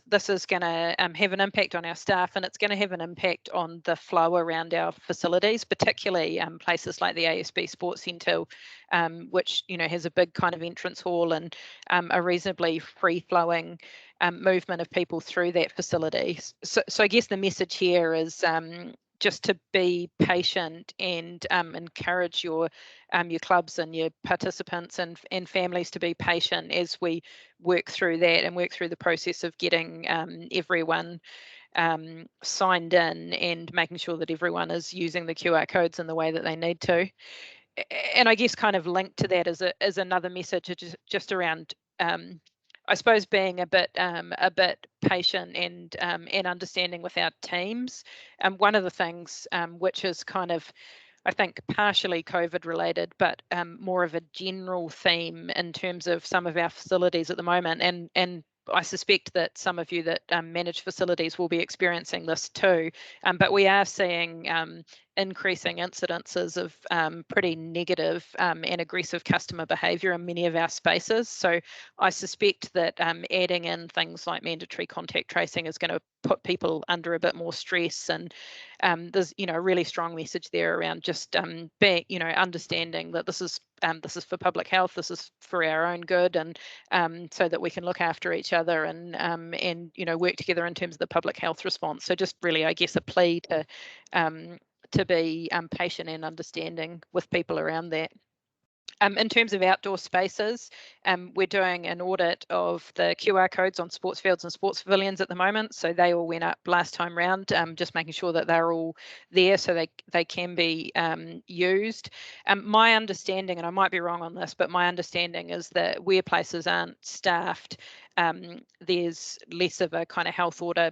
this is going to have an impact on our staff, and it's going to have an impact on the flow around our facilities, particularly places like the ASB Sports Centre, which has a big kind of entrance hall and a reasonably free-flowing movement of people through that facility. So I guess the message here is just to be patient and encourage your clubs and your participants and families to be patient as we work through that and work through the process of getting everyone signed in and making sure that everyone is using the QR codes in the way that they need to. And I guess kind of linked to that is another message just around I suppose being a bit patient and understanding with our teams. One of the things which is kind of, I think, partially COVID related, but more of a general theme in terms of some of our facilities at the moment, and I suspect that some of you that manage facilities will be experiencing this too, but we are seeing increasing incidences of pretty negative and aggressive customer behaviour in many of our spaces. So I suspect that adding in things like mandatory contact tracing is going to put people under a bit more stress, and there's a really strong message there around just being understanding that this is for public health, this is for our own good, and so that we can look after each other and work together in terms of the public health response. So just really, I guess, a plea to be patient and understanding with people around that. In terms of outdoor spaces, we're doing an audit of the QR codes on sports fields and sports pavilions at the moment. So they all went up last time round, just making sure that they're all there so they can be used. My understanding, and I might be wrong on this, but my understanding is that where places aren't staffed, there's less of a kind of health order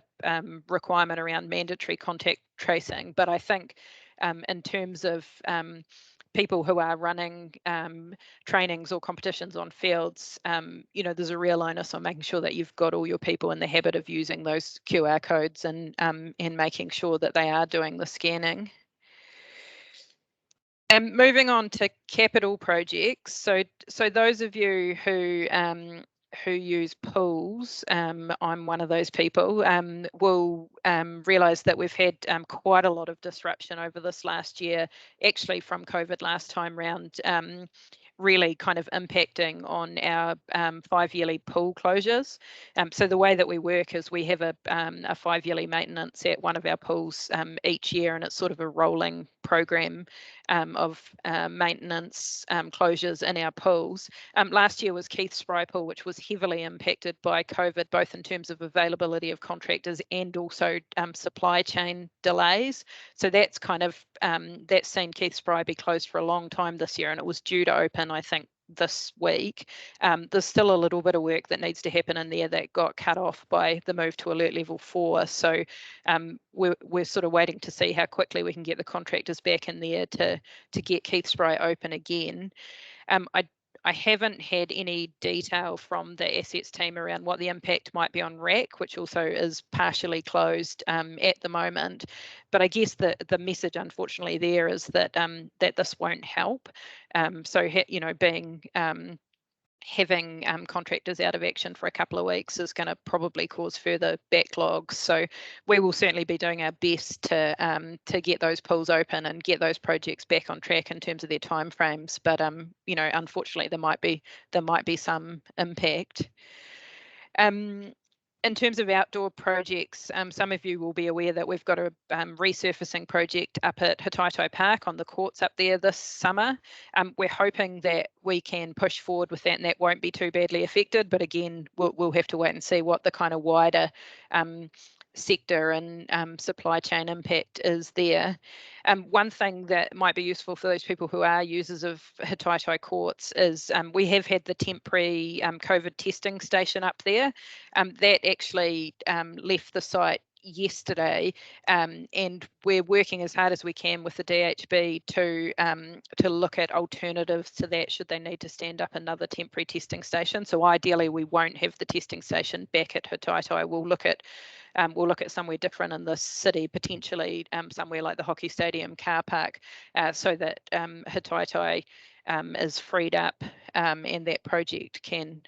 requirement around mandatory contact tracing. But I think in terms of people who are running trainings or competitions on fields, there's a real onus on making sure that you've got all your people in the habit of using those QR codes and making sure that they are doing the scanning. And moving on to capital projects. So those of you who use pools, I'm one of those people, will realise that we've had quite a lot of disruption over this last year, actually from COVID last time round, really kind of impacting on our 5-yearly pool closures. So the way that we work is we have a 5-yearly maintenance at one of our pools each year, and it's sort of a rolling program of maintenance closures in our pools. Last year was Keith Spry Pool, which was heavily impacted by COVID, both in terms of availability of contractors and also supply chain delays. So that's kind of that's seen Keith Spry be closed for a long time this year, and it was due to open, I think, this week. There's still a little bit of work that needs to happen in there that got cut off by the move to alert level 4. So we're sort of waiting to see how quickly we can get the contractors back in there to get Keith Spry open again. I haven't had any detail from the assets team around what the impact might be on RAC, which also is partially closed at the moment. But I guess the message, unfortunately, there is that that this won't help. So being having contractors out of action for a couple of weeks is going to probably cause further backlogs. So we will certainly be doing our best to get those pools open and get those projects back on track in terms of their timeframes. But unfortunately, there might be some impact. In terms of outdoor projects, some of you will be aware that we've got a resurfacing project up at Hataito Park on the courts up there this summer. We're hoping that we can push forward with that and that won't be too badly affected. But again, we'll have to wait and see what the kind of wider sector and supply chain impact is there. One thing that might be useful for those people who are users of Hataito courts is we have had the temporary COVID testing station up there. That actually left the site yesterday, and we're working as hard as we can with the DHB to look at alternatives to that should they need to stand up another temporary testing station. So ideally we won't have the testing station back at Hataito. We'll look at we'll look at somewhere different in the city, potentially somewhere like the hockey stadium car park, so that Hitaitai is freed up and that project can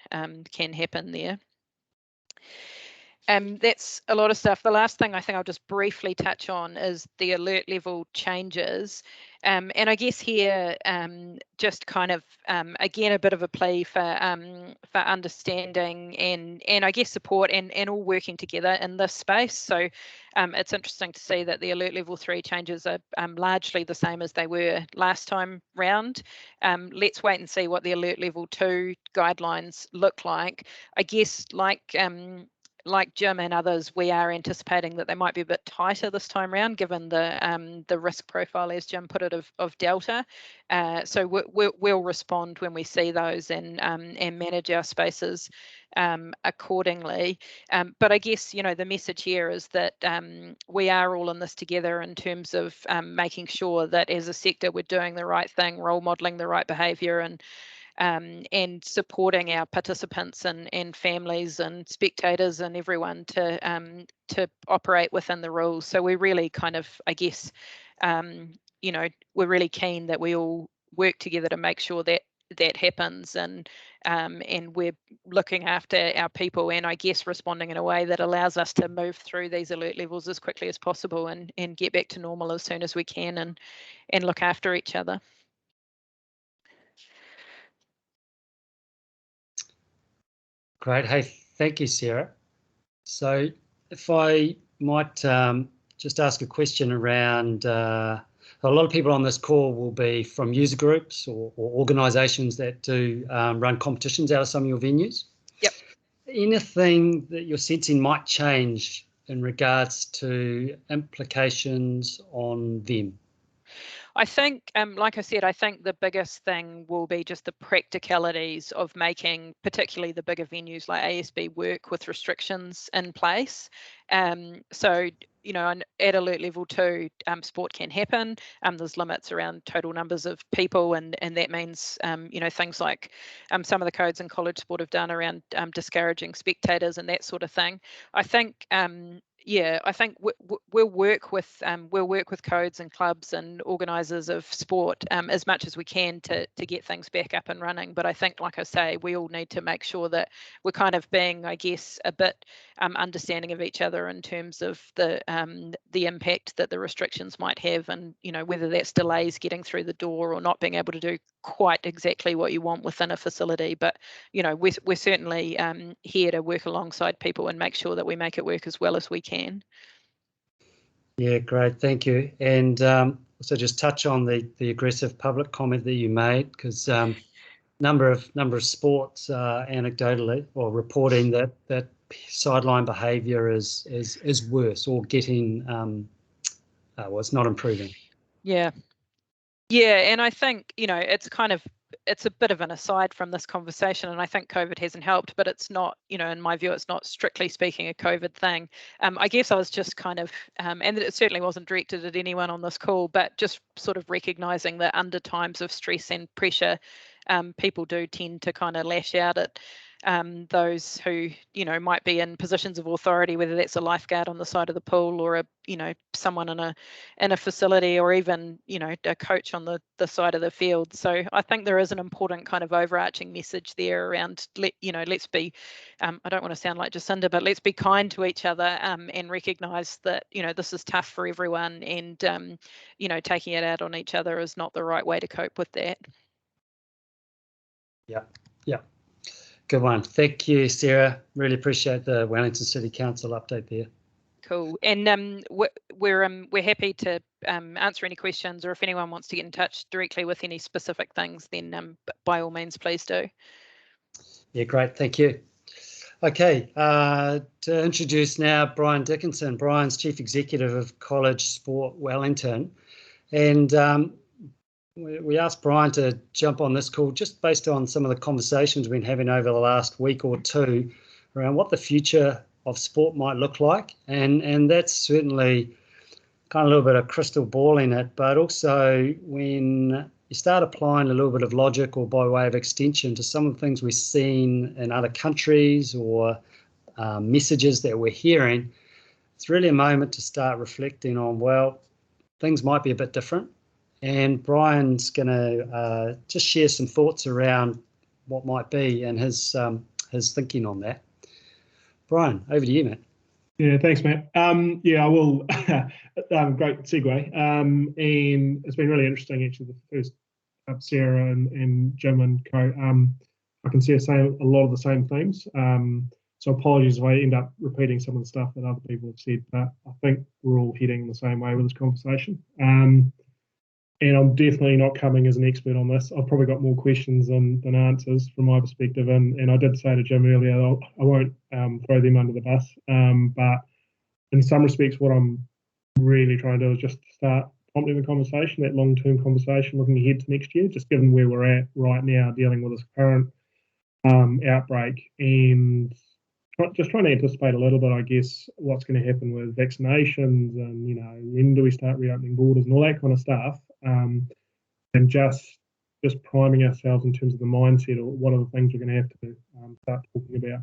happen there. That's a lot of stuff. The last thing I think I'll just briefly touch on is the alert level changes. And I guess here, just kind of, again, a bit of a plea for understanding and I guess support and all working together in this space. So it's interesting to see that the alert level 3 changes are largely the same as they were last time round. Let's wait and see what the alert level 2 guidelines look like. I guess like Jim and others, we are anticipating that they might be a bit tighter this time around, given the risk profile, as Jim put it, of Delta. So we'll respond when we see those and manage our spaces accordingly. But I guess, you know, the message here is that we are all in this together in terms of making sure that as a sector we're doing the right thing, role modelling the right behaviour, and supporting our participants and families and spectators and everyone to operate within the rules. So we're really kind of, I guess, you know, we're really keen that we all work together to make sure that that happens, and we're looking after our people, and I guess responding in a way that allows us to move through these alert levels as quickly as possible and get back to normal as soon as we can, and look after each other. Great. Hey, thank you, Sarah. So if I might just ask a question around, a lot of people on this call will be from user groups or organisations that do run competitions out of some of your venues. Yep. Anything that you're sensing might change in regards to implications on them? I think, like I said, I think the biggest thing will be just the practicalities of making particularly the bigger venues like ASB work with restrictions in place. So, you know, at alert level 2, sport can happen. There's limits around total numbers of people, and that means, you know, things like some of the codes in college sport have done around discouraging spectators and that sort of thing. I think yeah, I think we'll work with codes and clubs and organisers of sport as much as we can to get things back up and running. But I think, like I say, we all need to make sure that we're kind of being, I guess, a bit understanding of each other in terms of the impact that the restrictions might have, and, you know, whether that's delays getting through the door or not being able to do quite exactly what you want within a facility. But, you know, we're certainly here to work alongside people and make sure that we make it work as well as we can. Yeah, great, thank you. And also just touch on the aggressive public comment that you made, because number of sports anecdotally or reporting that sideline behaviour is worse or getting well, it's not improving. Yeah, and I think, you know, it's a bit of an aside from this conversation, and I think COVID hasn't helped, but it's not, you know, in my view, it's not strictly speaking a COVID thing. I guess I was just kind of, and it certainly wasn't directed at anyone on this call, but just sort of recognising that under times of stress and pressure, people do tend to kind of lash out at those who, you know, might be in positions of authority, whether that's a lifeguard on the side of the pool or someone in a facility, or even, you know, a coach on the side of the field. So I think there is an important kind of overarching message there around, let's be, I don't want to sound like Jacinda, but let's be kind to each other and recognise that, you know, this is tough for everyone, and you know, taking it out on each other is not the right way to cope with that. Yeah. Good one. Thank you, Sarah. Really appreciate the Wellington City Council update there. Cool. And we're happy to answer any questions, or if anyone wants to get in touch directly with any specific things, then by all means, please do. Yeah, great. Thank you. Okay, to introduce now Bryan Dickinson. Bryan's Chief Executive of College Sport Wellington. And we asked Bryan to jump on this call just based on some of the conversations we've been having over the last week or two around what the future of sport might look like. And that's certainly kind of a little bit of crystal balling it, but also when you start applying a little bit of logic, or by way of extension, to some of the things we've seen in other countries or messages that we're hearing, it's really a moment to start reflecting on, well, things might be a bit different. And Bryan's going to just share some thoughts around what might be and his thinking on that. Bryan, over to you, mate. Yeah, thanks, Matt. Yeah, I will. Great segue. And it's been really interesting, actually, the first Sarah and Jim and co. I can see a lot of the same themes. So apologies if I end up repeating some of the stuff that other people have said, but I think we're all heading the same way with this conversation. And I'm definitely not coming as an expert on this. I've probably got more questions than answers from my perspective. And I did say to Jim earlier, I won't throw them under the bus. But in some respects, what I'm really trying to do is just start prompting the conversation, that long-term conversation, looking ahead to next year, just given where we're at right now, dealing with this current outbreak, and just trying to anticipate a little bit, I guess, what's going to happen with vaccinations and, when do we start reopening borders and all that kind of stuff. And just priming ourselves in terms of the mindset, or what are the things we're going to have to start talking about.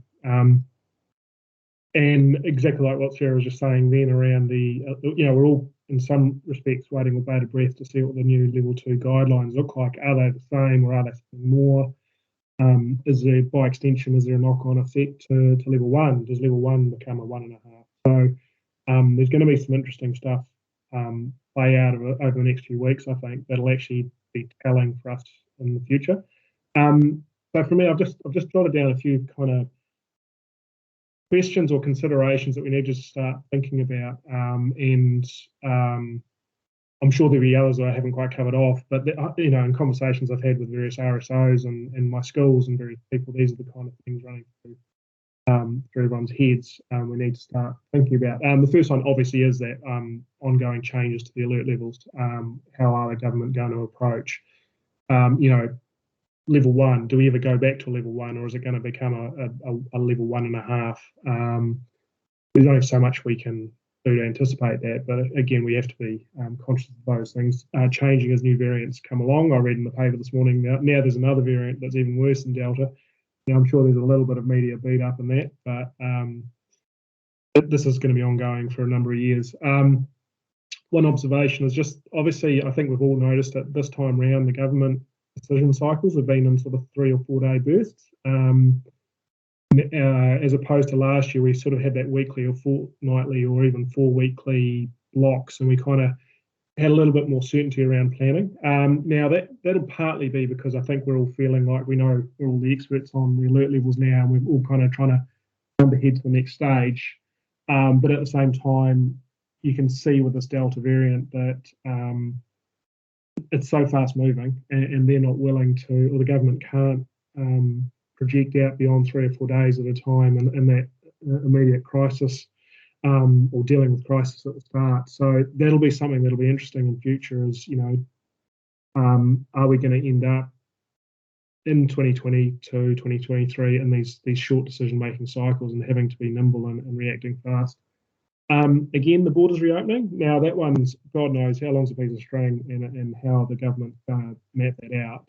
And exactly like what Sarah was just saying then around we're all in some respects waiting with bated breath to see what the new level 2 guidelines look like. Are they the same, or are they something more? Is there, by extension, is there a knock-on effect to level 1? Does level 1 become a 1.5? So there's going to be some interesting stuff play out over the next few weeks, I think, that'll actually be telling for us in the future. So for me, I've just jotted down a few kind of questions or considerations that we need to start thinking about, and I'm sure there'll be others that I haven't quite covered off, but in conversations I've had with various RSOs and my schools and various people, these are the kind of things running through everyone's heads we need to start thinking about. The first one obviously is that ongoing changes to the alert levels. How are the government going to approach, level 1? Do we ever go back to level 1, or is it going to become a level 1.5? There's only so much we can do to anticipate that, but again, we have to be conscious of those things changing as new variants come along. I read in the paper this morning now there's another variant that's even worse than Delta. Now, I'm sure there's a little bit of media beat up in that, but this is going to be ongoing for a number of years. One observation is just, obviously, I think we've all noticed that this time round the government decision cycles have been in sort of 3 or 4 day bursts. As opposed to last year, we sort of had that weekly or fortnightly or even 4-weekly blocks, and we kind of had a little bit more certainty around planning. Now, that'll partly be because I think we're all feeling like we know we're all the experts on the alert levels now, and we're all kind of trying to jump ahead to the next stage. But at the same time, you can see with this Delta variant that it's so fast moving, and they're not willing to, or the government can't project out beyond 3 or 4 days at a time in that immediate crisis, or dealing with crisis at the start. So that'll be something that'll be interesting in future is, are we going to end up in 2022, 2023 in these short decision-making cycles and having to be nimble and reacting fast? Again, the borders reopening. Now, that one's, God knows how long's a piece of string and how the government's going to map that out.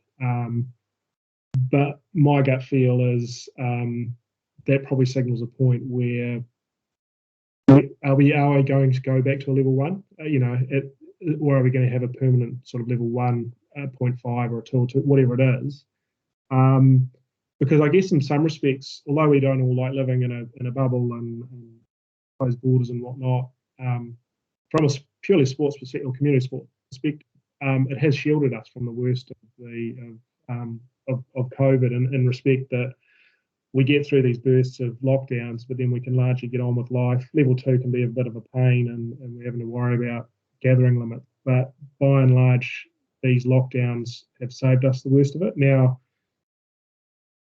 But my gut feel is that probably signals a point where are we going to go back to a level 1? Or are we going to have a permanent sort of level 1.5 or a 2 or 2, whatever it is? Because I guess in some respects, although we don't all like living in a bubble and closed borders and whatnot, from a purely sports perspective or community sport perspective, it has shielded us from the worst of COVID in respect that we get through these bursts of lockdowns, but then we can largely get on with life. Level 2 can be a bit of a pain, and we're having to worry about gathering limits. But by and large, these lockdowns have saved us the worst of it. Now,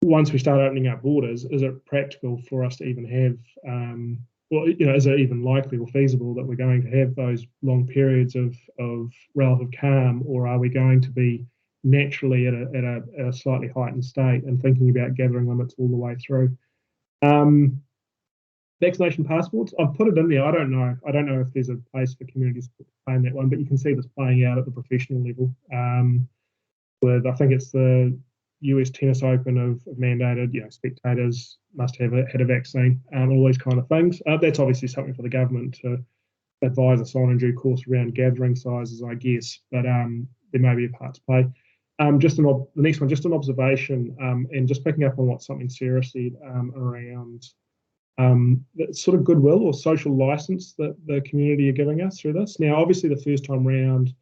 once we start opening up borders, is it practical for us to even have, is it even likely or feasible that we're going to have those long periods of relative calm, or are we going to be naturally at a slightly heightened state and thinking about gathering limits all the way through? Vaccination passports, I've put it in there. I don't know if there's a place for communities to claim that one, but you can see this playing out at the professional level. With, I think it's the US Tennis Open have mandated, spectators must have had a vaccine, all these kind of things. That's obviously something for the government to advise us on in due course around gathering sizes, I guess, but there may be a part to play. The next one, just an observation, and just picking up on what something Sarah said around that sort of goodwill or social license that the community are giving us through this. Now, obviously, the first time round,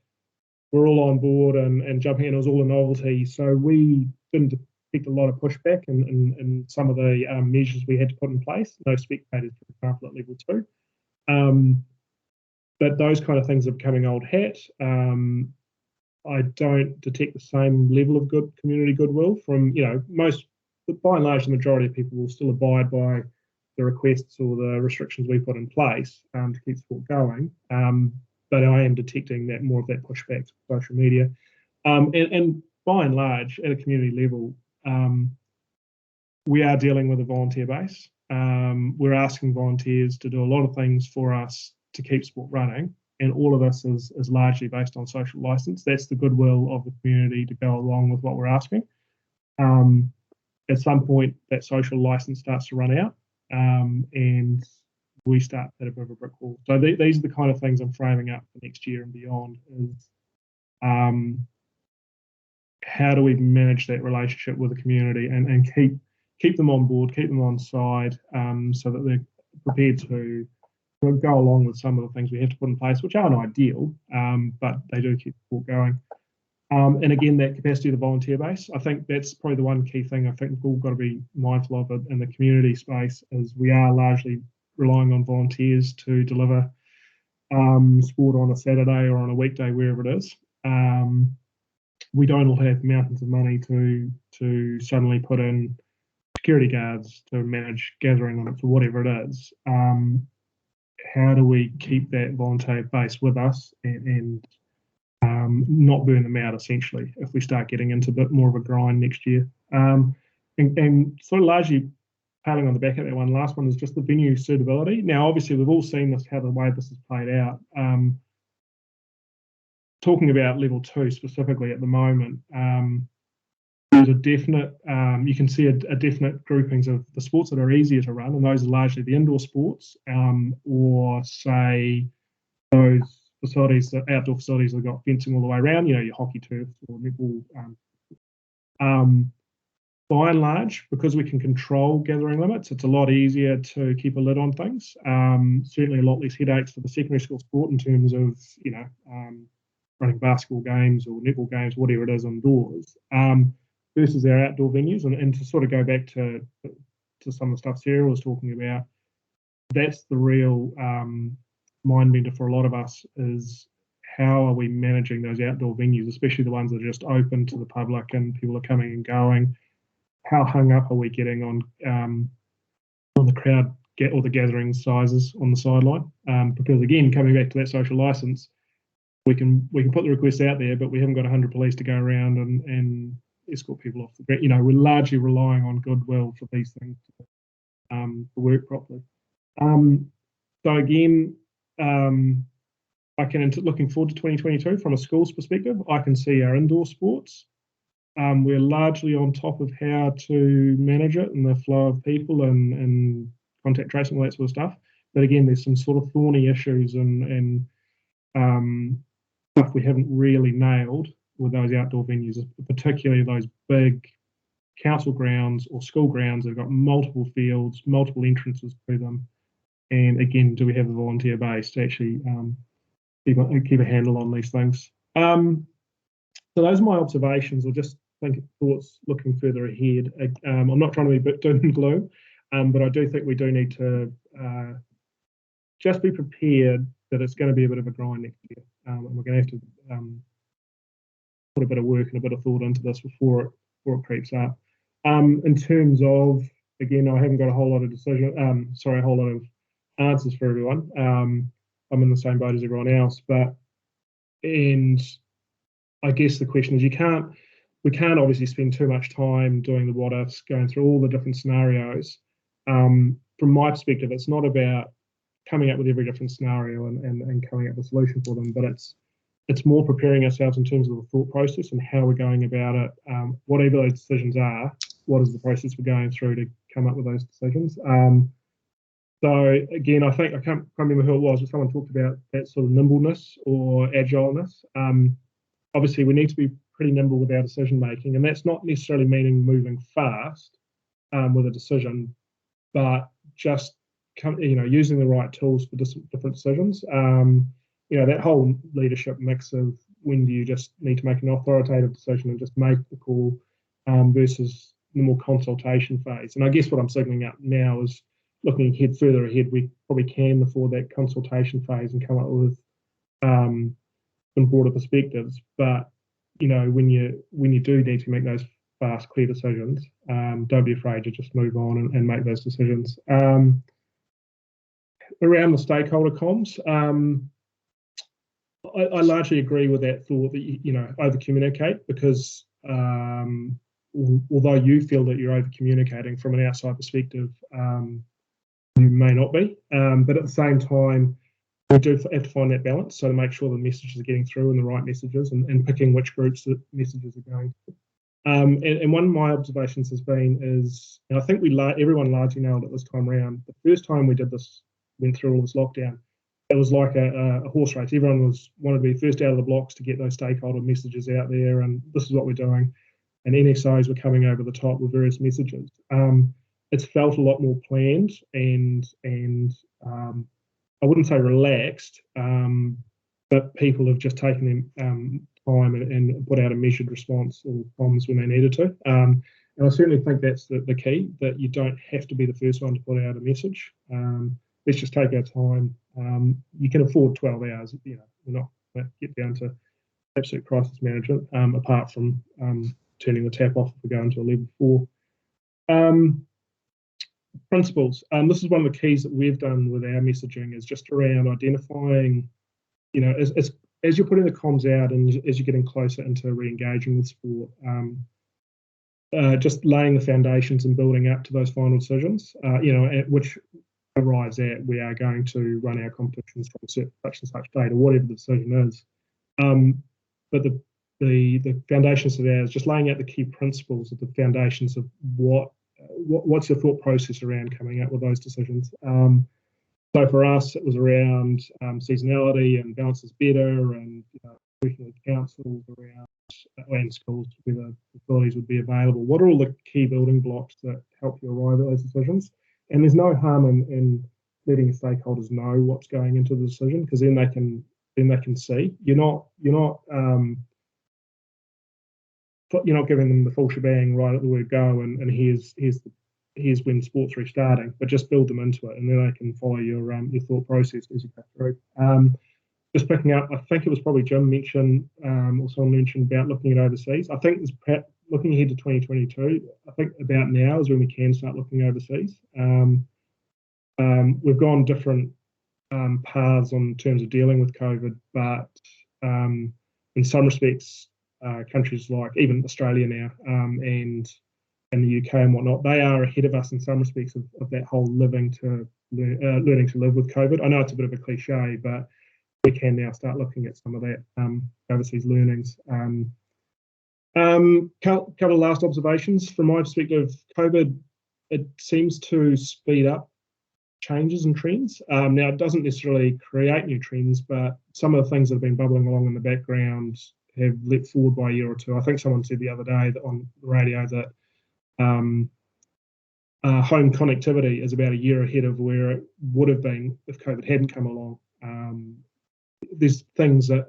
we're all on board and jumping in. It was all a novelty, so we didn't detect a lot of pushback in some of the measures we had to put in place. No spectators, for example, at level 2. But those kind of things are becoming old hat. I don't detect the same level of good community goodwill from, by and large, the majority of people will still abide by the requests or the restrictions we put in place to keep sport going. But I am detecting that more of that pushback to social media. And by and large, at a community level, we are dealing with a volunteer base. We're asking volunteers to do a lot of things for us to keep sport running. And all of this is largely based on social license. That's the goodwill of the community to go along with what we're asking. At some point, that social license starts to run out, and we start at a bit of a brick wall. So these are the kind of things I'm framing up for next year and beyond. Is how do we manage that relationship with the community and keep them on board, keep them on side, so that they're prepared to go along with some of the things we have to put in place, which aren't ideal, but they do keep the sport going. And again, that capacity of the volunteer base, I think that's probably the one key thing I think we've all got to be mindful of it in the community space, is we are largely relying on volunteers to deliver sport on a Saturday or on a weekday, wherever it is. We don't all have mountains of money to suddenly put in security guards to manage gathering limits or whatever it is. How do we keep that volunteer base with us and not burn them out, essentially, if we start getting into a bit more of a grind next year? And sort of largely piling on the back of that one, last one is just the venue suitability. Now, obviously, we've all seen this, how the way this has played out. Talking about level 2 specifically at the moment, there's a definite, you can see a definite groupings of the sports that are easier to run, and those are largely the indoor sports, or say those facilities, the outdoor facilities that have got fencing all the way around, your hockey turf or netball. By and large, because we can control gathering limits, it's a lot easier to keep a lid on things. Certainly a lot less headaches for the secondary school sport in terms of, running basketball games or netball games, whatever it is, indoors. Versus our outdoor venues, and to sort of go back to some of the stuff Sarah was talking about, that's the real mind bender for a lot of us, is how are we managing those outdoor venues, especially the ones that are just open to the public and people are coming and going. How hung up are we getting on the crowd or the gathering sizes on the sideline? Because again, coming back to that social license, we can put the request out there, but we haven't got 100 police to go around and escort people off the ground. We're largely relying on goodwill for these things to work properly. So again, looking forward to 2022 from a school's perspective, I can see our indoor sports. We're largely on top of how to manage it and the flow of people and contact tracing, all that sort of stuff. But again, there's some sort of thorny issues and stuff we haven't really nailed with those outdoor venues, particularly those big council grounds or school grounds that have got multiple fields, multiple entrances to them. And again, do we have the volunteer base to actually keep a handle on these things? So those are my observations, or just thoughts looking further ahead. I'm not trying to be doom and gloom, but I do think we do need to just be prepared that it's going to be a bit of a grind next year. And we're going to have to put a bit of work and a bit of thought into this before it creeps up. In terms of, again, I haven't got a whole lot of answers for everyone. I'm in the same boat as everyone else, and I guess the question is, we can't obviously spend too much time doing the what ifs, going through all the different scenarios. From my perspective, it's not about coming up with every different scenario and coming up with a solution for them, but it's it's more preparing ourselves in terms of the thought process and how we're going about it. Whatever those decisions are, what is the process we're going through to come up with those decisions? So again, I can't remember who it was, but someone talked about that sort of nimbleness or agileness. Obviously, we need to be pretty nimble with our decision making, and that's not necessarily meaning moving fast with a decision, but just using the right tools for different decisions. That whole leadership mix of when do you just need to make an authoritative decision and just make the call versus the more consultation phase. And I guess what I'm signaling up now is looking further ahead, we probably can afford that consultation phase and come up with some broader perspectives. But when you do need to make those fast, clear decisions, don't be afraid to just move on and make those decisions. Around the stakeholder comms, I largely agree with that thought that over communicate, because although you feel that you're over communicating from an outside perspective, you may not be, but at the same time, we do have to find that balance. So to make sure the messages are getting through and the right messages, and picking which groups the messages are going to. And one of my observations has been is, I think everyone largely nailed it this time around. The first time we did this, went through all this lockdown, it was like a horse race. Everyone wanted to be first out of the blocks to get those stakeholder messages out there, and this is what we're doing. And NSOs were coming over the top with various messages. It's felt a lot more planned and I wouldn't say relaxed, but people have just taken them time and put out a measured response or comms when they needed to. And I certainly think that's the key, that you don't have to be the first one to put out a message. Let's just take our time. You can afford 12 hours. We're not going to get down to absolute crisis management, apart from turning the tap off if we go into a level 4. Principles. This is one of the keys that we've done with our messaging, is just around identifying, as you're putting the comms out and as you're getting closer into re-engaging with sport, just laying the foundations and building up to those final decisions, at which arrives at we are going to run our competitions from such and such date, or whatever the decision is. But the foundations of that is just laying out the key principles of the foundations of what's your thought process around coming up with those decisions. So for us, it was around seasonality and balances better, and working with councils around and schools where the facilities would be available. What are all the key building blocks that help you arrive at those decisions? And there's no harm in letting stakeholders know what's going into the decision, because then they can see. You're not giving them the full shebang right at the word go, and here's when sport's restarting, but just build them into it, and then they can follow your thought process as you go through. Just picking up, I think it was probably Jim mentioned, or someone mentioned about looking at overseas. I think it's looking ahead to 2022. I think about now is when we can start looking overseas. We've gone different paths in terms of dealing with COVID, but in some respects, countries like even Australia now and the UK and whatnot, they are ahead of us in some respects of that whole learning to live with COVID. I know it's a bit of a cliche, but we can now start looking at some of that overseas learnings. Couple of last observations from my perspective. COVID, it seems to speed up changes and trends. Now, it doesn't necessarily create new trends, but some of the things that have been bubbling along in the background have leapt forward by a year or two. I think someone said the other day that on the radio that home connectivity is about a year ahead of where it would have been if COVID hadn't come along. There's things that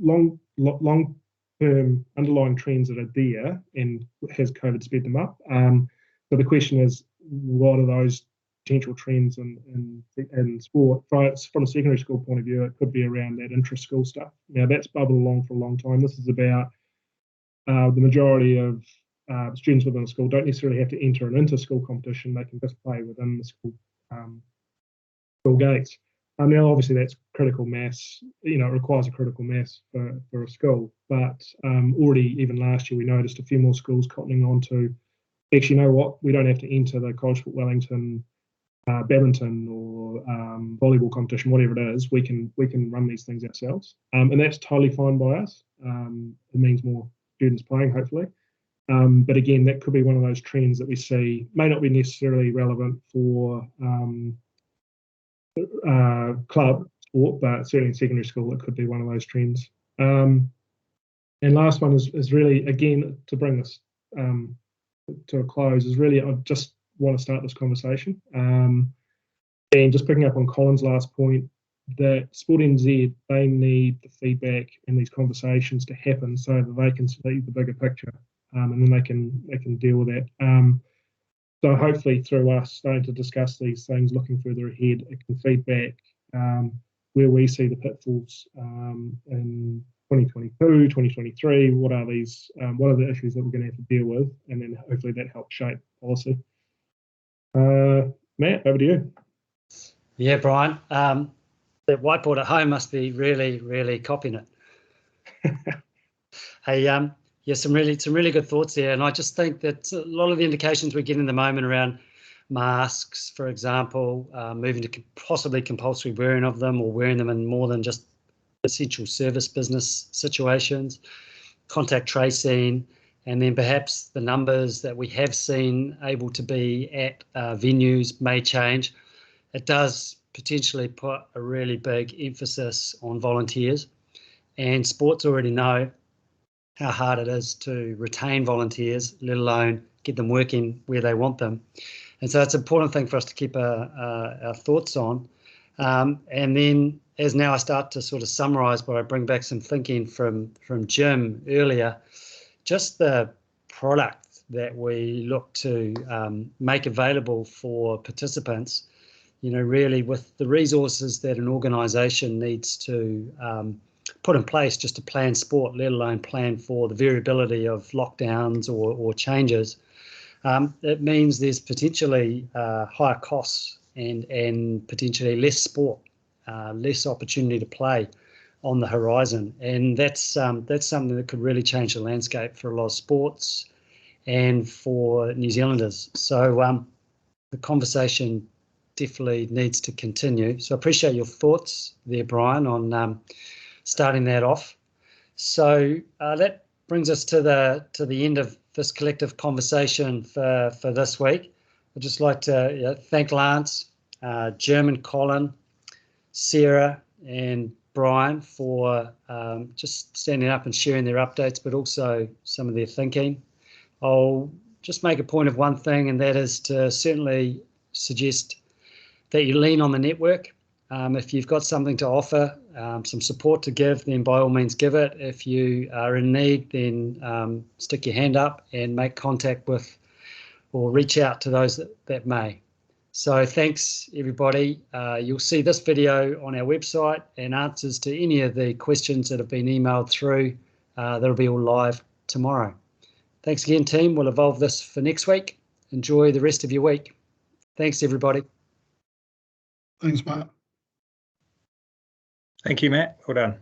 long-term underlying trends that are there, and has COVID sped them up? So the question is, what are those potential trends in sport? From a secondary school point of view, it could be around that intra-school stuff. Now, that's bubbled along for a long time. This is about the majority of students within the school don't necessarily have to enter an inter-school competition. They can just play within the school gates. Now, obviously, that's critical mass. It requires a critical mass for a school. But already, even last year, we noticed a few more schools cottoning on to, actually, you know what? We don't have to enter the College Foot Wellington badminton or volleyball competition, whatever it is, we can run these things ourselves, and that's totally fine by us. It means more students playing, hopefully. But again, that could be one of those trends that we see, may not be necessarily relevant for club sport, but certainly in secondary school, it could be one of those trends. And last one is really, again, to bring this to a close, is really, I just want to start this conversation. And just picking up on Colin's last point, that Sport NZ, they need the feedback and these conversations to happen so that they can see the bigger picture, and then they can deal with that. So hopefully through us starting to discuss these things, looking further ahead, it can feedback where we see the pitfalls in 2022, 2023. What are these? What are the issues that we're going to have to deal with? And then hopefully that helps shape policy. Matt, over to you. Yeah, Brian. The whiteboard at home must be really, really copying it. Hey, yeah, some really good thoughts there, and I just think that a lot of the indications we're getting at the moment around masks, for example, moving to possibly compulsory wearing of them, or wearing them in more than just essential service business situations, contact tracing, and then perhaps the numbers that we have seen able to be at venues may change. It does potentially put a really big emphasis on volunteers, and sports already know how hard it is to retain volunteers, let alone get them working where they want them. And so it's an important thing for us to keep our thoughts on. And then as now I start to sort of summarise, but I bring back some thinking from Jim earlier, just the product that we look to make available for participants, you know, really with the resources that an organisation needs to put in place just to plan sport, let alone plan for the variability of lockdowns or changes. It means there's potentially higher costs and potentially less sport, less opportunity to play on the horizon, and that's something that could really change the landscape for a lot of sports and for New Zealanders. So the conversation definitely needs to continue. So I appreciate your thoughts there, Brian, on starting that off. So that brings us to the end of this collective conversation for this week. I'd just like to thank Lance, Jim and Colin, Sarah and Bryan for just standing up and sharing their updates, but also some of their thinking. I'll just make a point of one thing, and that is to certainly suggest that you lean on the network. If you've got something to offer, some support to give, then by all means give it. If you are in need, then stick your hand up and make contact with or reach out to those that may. So thanks, everybody. You'll see this video on our website and answers to any of the questions that have been emailed through. That'll be all live tomorrow. Thanks again, team. We'll evolve this for next week. Enjoy the rest of your week. Thanks, everybody. Thanks, Matt. Thank you, Matt. Well done.